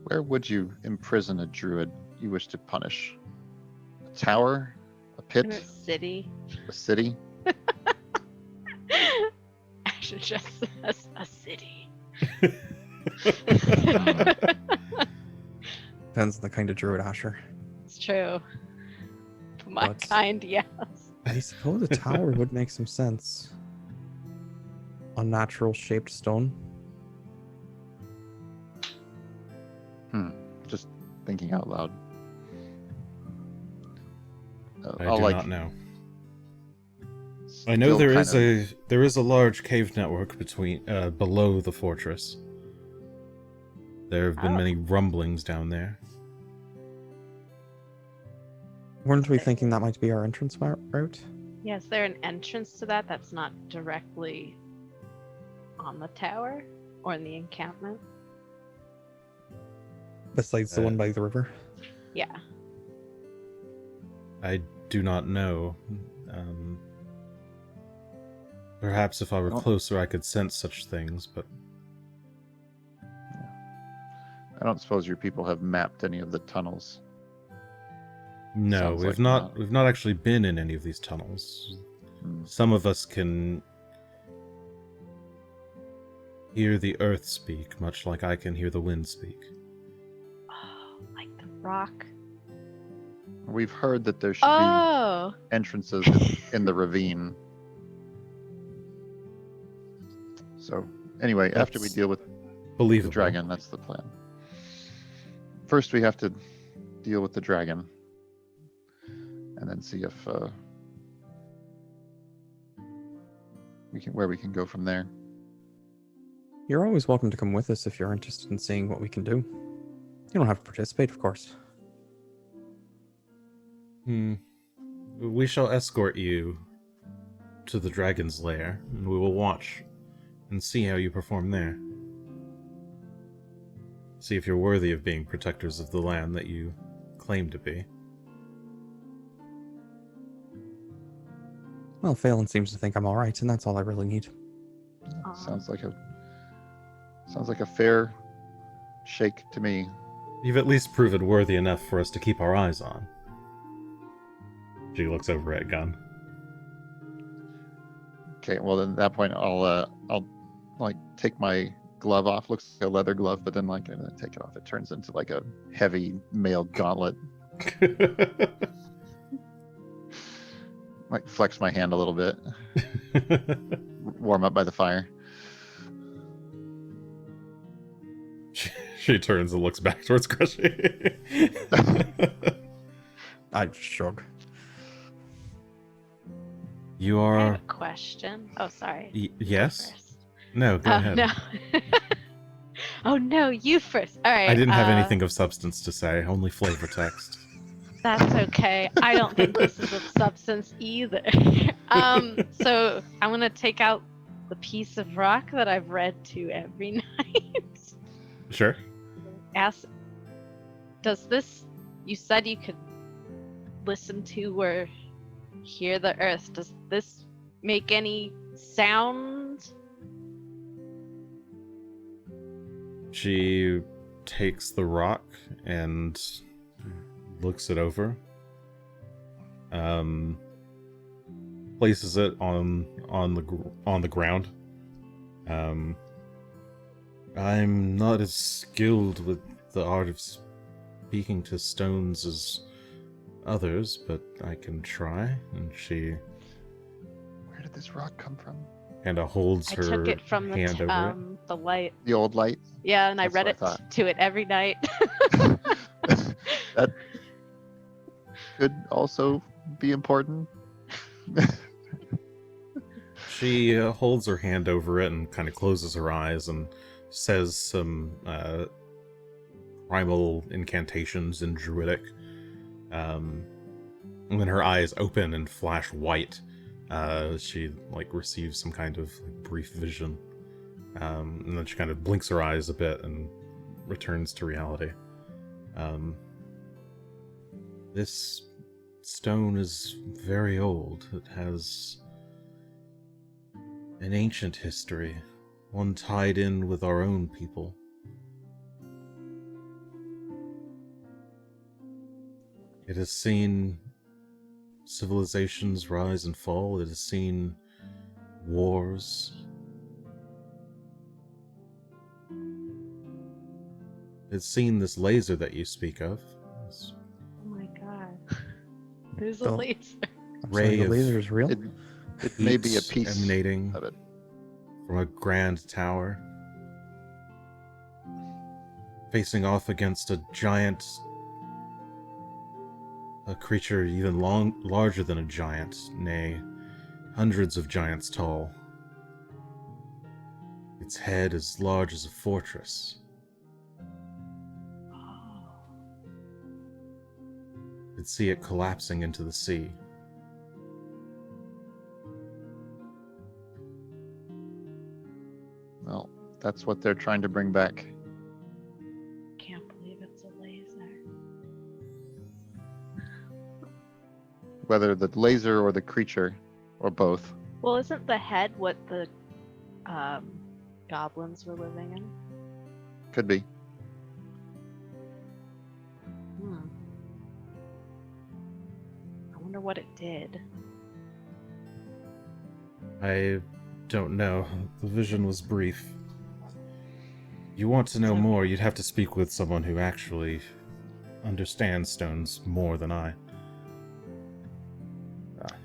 Where would you imprison a druid you wish to punish? A tower? A pit? In a city. A city? Asher just says a city. Depends on the kind of druid, Asher. It's true. My But- kind, yes. I suppose a tower would make some sense. Unnatural shaped stone. Just thinking out loud. I I'll do like not know. I know there still is a large cave network between below the fortress. There have been Oh. many rumblings down there. Weren't we thinking that might be our entrance route? Yeah, is there an entrance to that that's not directly on the tower or in the encampment? Besides the Uh, one by the river? Yeah. I do not know. Perhaps if I were Oh. closer, I could sense such things, but I don't suppose your people have mapped any of the tunnels. no, Sounds we've like not. not. We've not actually been in any of these tunnels. Hmm. Some of us can hear the earth speak, much like I can hear the wind speak. Oh, like the rock. We've heard that there should Oh, be entrances in the ravine. So, anyway, after we That's deal with the Believable. dragon, that's the plan. First, we have to deal with the dragon, and then see if where we can go from there. You're always welcome to come with us if you're interested in seeing what we can do. You don't have to participate, of course. We shall escort you to the dragon's lair, and we will watch and see how you perform there. See if you're worthy of being protectors of the land that you claim to be. Well, Phelan seems to think I'm alright, and that's all I really need. Aw. Sounds like a fair shake to me. You've at least proven worthy enough for us to keep our eyes on. She looks over at Gunn. Okay, well then at that point I'll like take my glove off. Looks like a leather glove, but then like I'm gonna take it off. It turns into like a heavy mail gauntlet. Like flex my hand a little bit. Warm up by the fire. She turns and looks back towards Greshy. I shrug. You I are... have a question. Oh, sorry. yes? First. No, go Oh, ahead. no. Oh, no, you first. All right. I didn't have anything of substance to say, only flavor text. That's okay. I don't think this is of substance either. So I'm gonna take out the piece of rock that I've read to every night. Sure. Ask, does this? You said you could listen to or hear the earth. Does this make any sound? She takes the rock and looks it over. Places it on the ground. I'm not as skilled with the art of speaking to stones as others, but I can try. And she Where did this rock come from? kind of holds I her took it from hand over it. the light. The old light? Yeah, and I That's read what it I thought. to it every night. That could also be important. She holds her hand over it and kind of closes her eyes and says some primal incantations in Druidic. When her eyes open and flash white, she like receives some kind of like, brief vision, and then she kind of blinks her eyes a bit and returns to reality. This stone is very old. It has an ancient history, one tied in with our own people. It has seen civilizations rise and fall. It has seen wars. It's seen this laser that you speak of. This Oh my god. There's a Don't- laser. I'm Ray sorry, the of laser is real. It may be a heat piece emanating of it. from a grand tower, facing off against a giant, a creature even larger than a giant, nay, hundreds of giants tall. Its head as large as a fortress. You'd see it collapsing into the sea. Well, that's what they're trying to bring back. Can't believe it's a laser. Whether the laser or the creature, or both, Well, isn't the head what the goblins were living in? Could be. I wonder what it did. I don't know. The vision was brief. You want to know more, you'd have to speak with someone who actually understands stones more than I.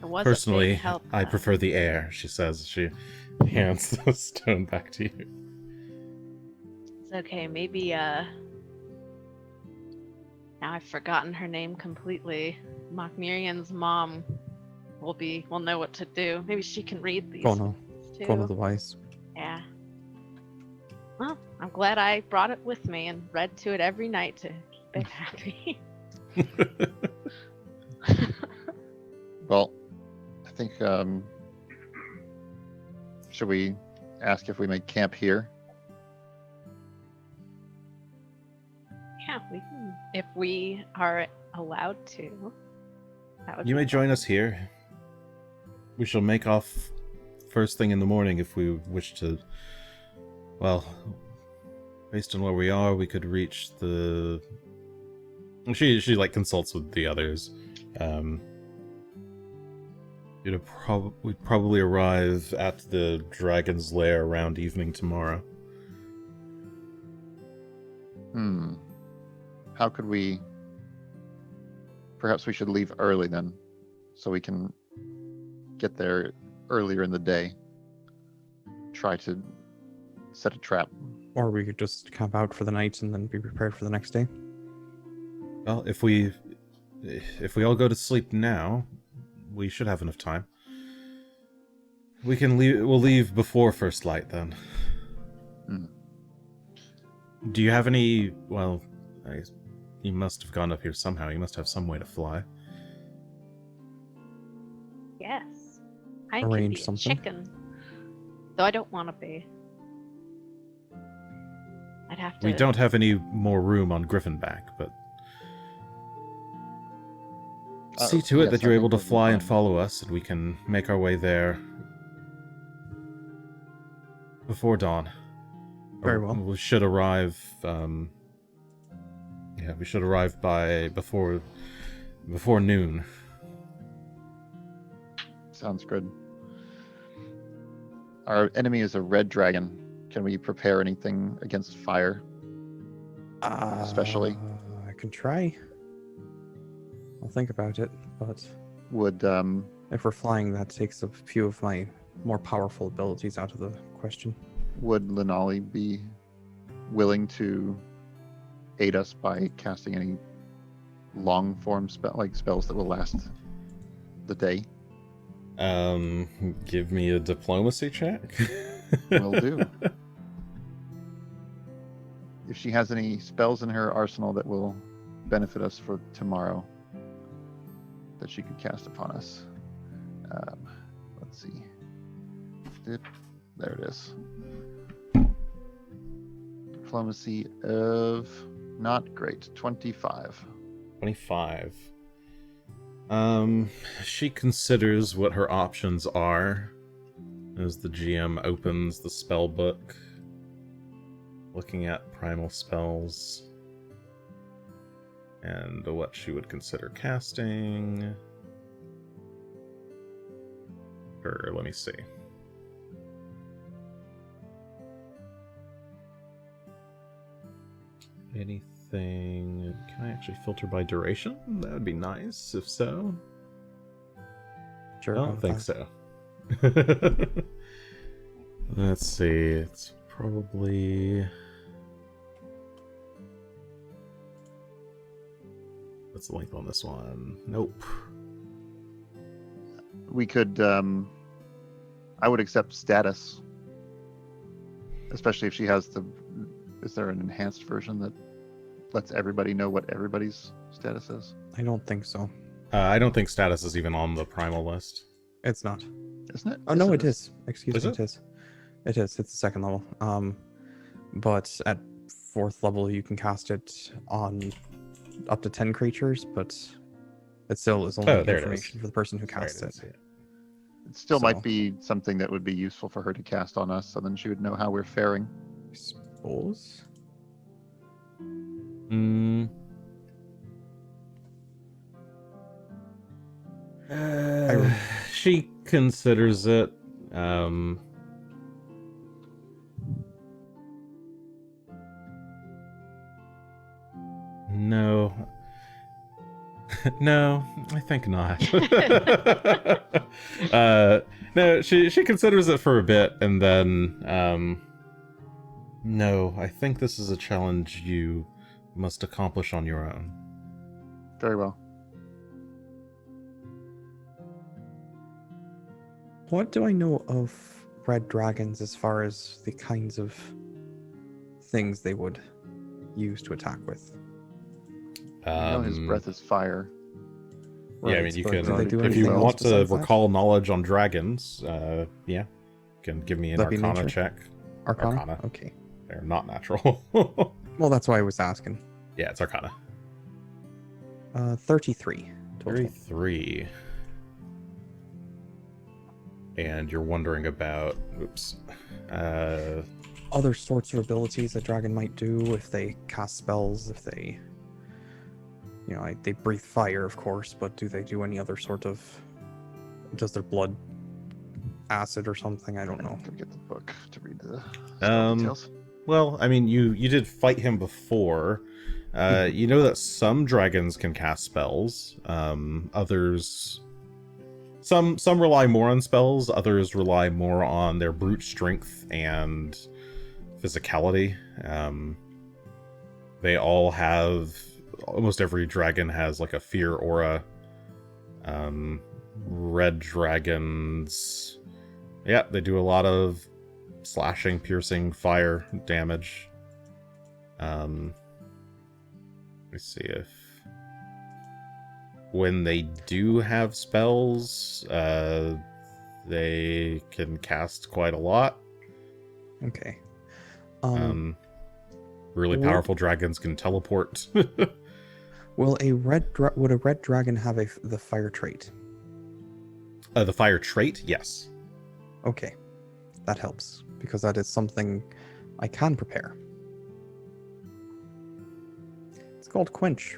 It was a big Personally, help, I though. prefer the air, she says. She hands the stone back to you. It's okay, maybe, now I've forgotten her name completely. Mokmirian's mom will know what to do. Maybe she can read these Kono. too. Kono the Wise. Yeah. Well, I'm glad I brought it with me and read to it every night to keep it happy. Well, I think, should we ask if we make camp here? Yeah, we can, if we are allowed to. That would You be may fun. join us here. We shall make off first thing in the morning if we wish to. Well, based on where we are, we could reach the. She like consults with the others. We'd probably arrive at the dragon's lair around evening tomorrow. How could we... Perhaps we should leave early then, so we can get there earlier in the day. Try to set a trap. Or we could just camp out for the night and then be prepared for the next day. Well, if we all go to sleep now, we should have enough time. We can leave. We'll leave before first light then. Do you have any? Well, you must have gone up here somehow. You must have some way to fly. Yes. I could Arrange be a something. chicken. Though I don't want to be. I'd have to. We don't have any more room on Griffinback, but see to it yes, that you're I able think to we'll be fly and fine. follow us, and we can make our way there before dawn. Very well. We should arrive. We should arrive by before noon. Sounds good. Our enemy is a red dragon. Can we prepare anything against fire? Especially? I can try. I'll think about it, but Would if we're flying, that takes a few of my more powerful abilities out of the question. would Linali be willing to aid us by casting any long form spells that will last the day? Give me a diplomacy check. Will do. If she has any spells in her arsenal that will benefit us for tomorrow, that she could cast upon us. Let's see. There it is. Diplomacy of not great. 25. 25. She considers what her options are as the GM opens the spell book, looking at primal spells and what she would consider casting. Let me see. Anything? Can I actually filter by duration? That would be nice, if so. Sure. I don't about think that. so. Let's see. It's probably... What's the length on this one? Nope. We could, I would accept status. Especially if she has the, is there an enhanced version that lets everybody know what everybody's status is? I don't think so. I don't think status is even on the primal list. It's not. Isn't it? Oh Yes, no, it is. Excuse Is me, it? it is. It is. It's the second level. But at 4th level, you can cast it on up to 10 creatures, but it still is only Oh, there it is. information for the person who Sorry, I casts didn't it. see it. It still So- might be something that would be useful for her to cast on us, so then she would know how we're faring. I suppose. Mm. She considers it. No. No, I think not. No, she considers it for a bit, and then, no, I think this is a challenge you must accomplish on your own. Very well. What do I know of red dragons as far as the kinds of things they would use to attack with? You know his breath is fire. Yeah, I mean, you but can, do they do if you anything else want to besides that? recall knowledge on dragons, yeah, you can give me an That'd be Arcana nature? check. Arcana? Arcana. Okay. They're not natural. Well, that's why I was asking. Yeah, it's Arcana. 33 total. 33. And you're wondering about, oops, Other sorts of abilities a dragon might do if they cast spells, if they, you know, they breathe fire, of course, but do they do any other sort of, does their blood acid or something? I don't know. I'm gonna get the book to read the spell details. well, I mean, you did fight him before. You know that some dragons can cast spells. Others, some rely more on spells. Others rely more on their brute strength and physicality. They all have, almost every dragon has like a fear aura. Red dragons, yeah, they do a lot of slashing, piercing, fire damage. Let me see if when they do have spells, they can cast quite a lot. Okay. Really what- powerful dragons can teleport. Would a red dragon have the fire trait? The fire trait, yes. Okay, that helps because that is something I can prepare. It's called quench.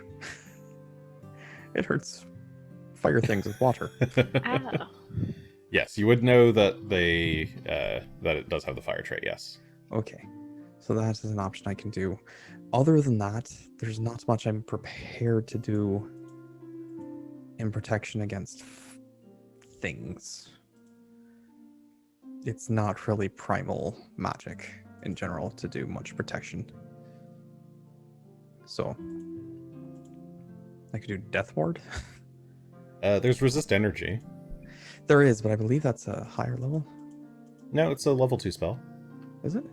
It hurts fire things with water. Oh. Yes, you would know that they that it does have the fire trait. Yes. Okay, so that is an option I can do. Other than that, there's not much I'm prepared to do in protection against things. It's not really primal magic in general to do much protection. So, I could do Death Ward. There's resist energy. There is, but I believe that's a higher level. No, it's a level 2 spell. Is it?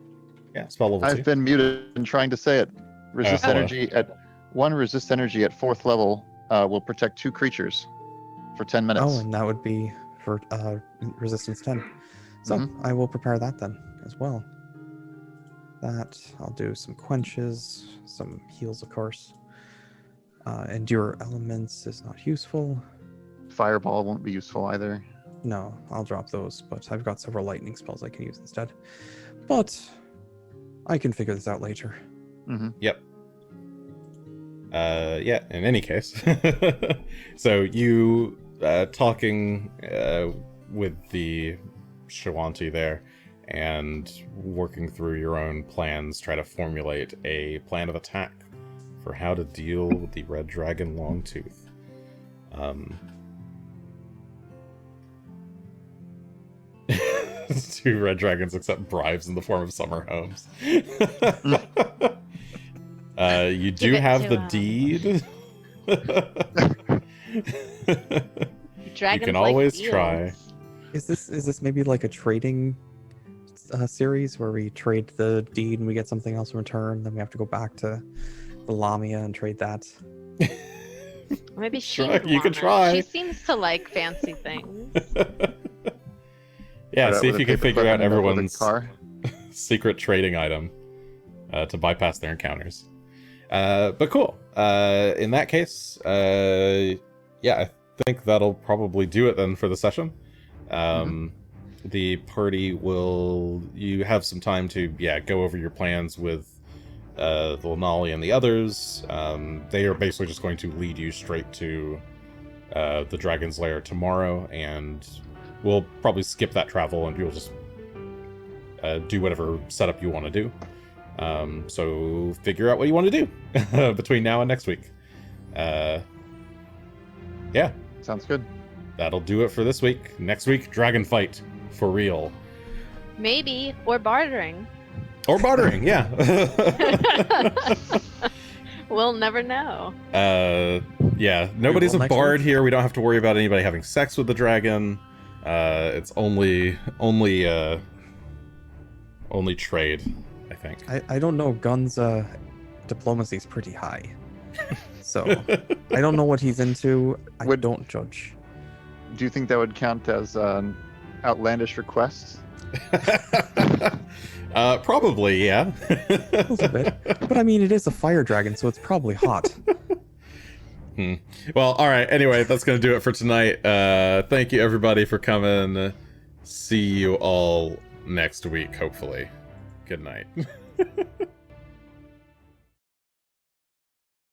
Yeah, spell level 2. I've been muted and trying to say it. Resist hello. energy at 4th level will protect 2 creatures for 10 minutes. Oh, and that would be for resistance 10. So I will prepare that then as well. That I'll do some quenches, some heals, of course. Endure elements is not useful. Fireball won't be useful either. No, I'll drop those, but I've got several lightning spells I can use instead. But I can figure this out later. Yep. Yeah, in any case. So you talking with the Shoanti there and working through your own plans, try to formulate a plan of attack for how to deal with the red dragon Longtooth. Two red dragons accept bribes in the form of summer homes. You do Give it have to the 'em. deed. Dragons can like always fields. try. Is this maybe like a trading series where we trade the deed and we get something else in return? Then we have to go back to the Lamia and trade that. Maybe she Try- would you could wanna. try. She seems to like fancy things. Yeah, Put out see if with you a can paperclip figure out and a note with a everyone's car. secret trading item to bypass their encounters. But cool. In that case, yeah, I think that'll probably do it then for the session. The party you have some time to go over your plans with the Lanali and the others. They are basically just going to lead you straight to the Dragon's Lair tomorrow, and we'll probably skip that travel and you'll just do whatever setup you want to do. So figure out what you want to do between now and next week. Sounds good. That'll do it for this week. Next week, dragon fight for real. Maybe, or bartering. Or bartering, yeah. We'll never know. Nobody's a next bard week. here. We don't have to worry about anybody having sex with the dragon. It's only trade, I think. I don't know. Gunn's diplomacy is pretty high. So I don't know what he's into. I don't judge. Do you think that would count as an outlandish request? Probably, yeah. A little bit. But I mean, it is a fire dragon, so it's probably hot. Well, all right. Anyway, that's going to do it for tonight. Thank you, everybody, for coming. See you all next week, hopefully. Good night.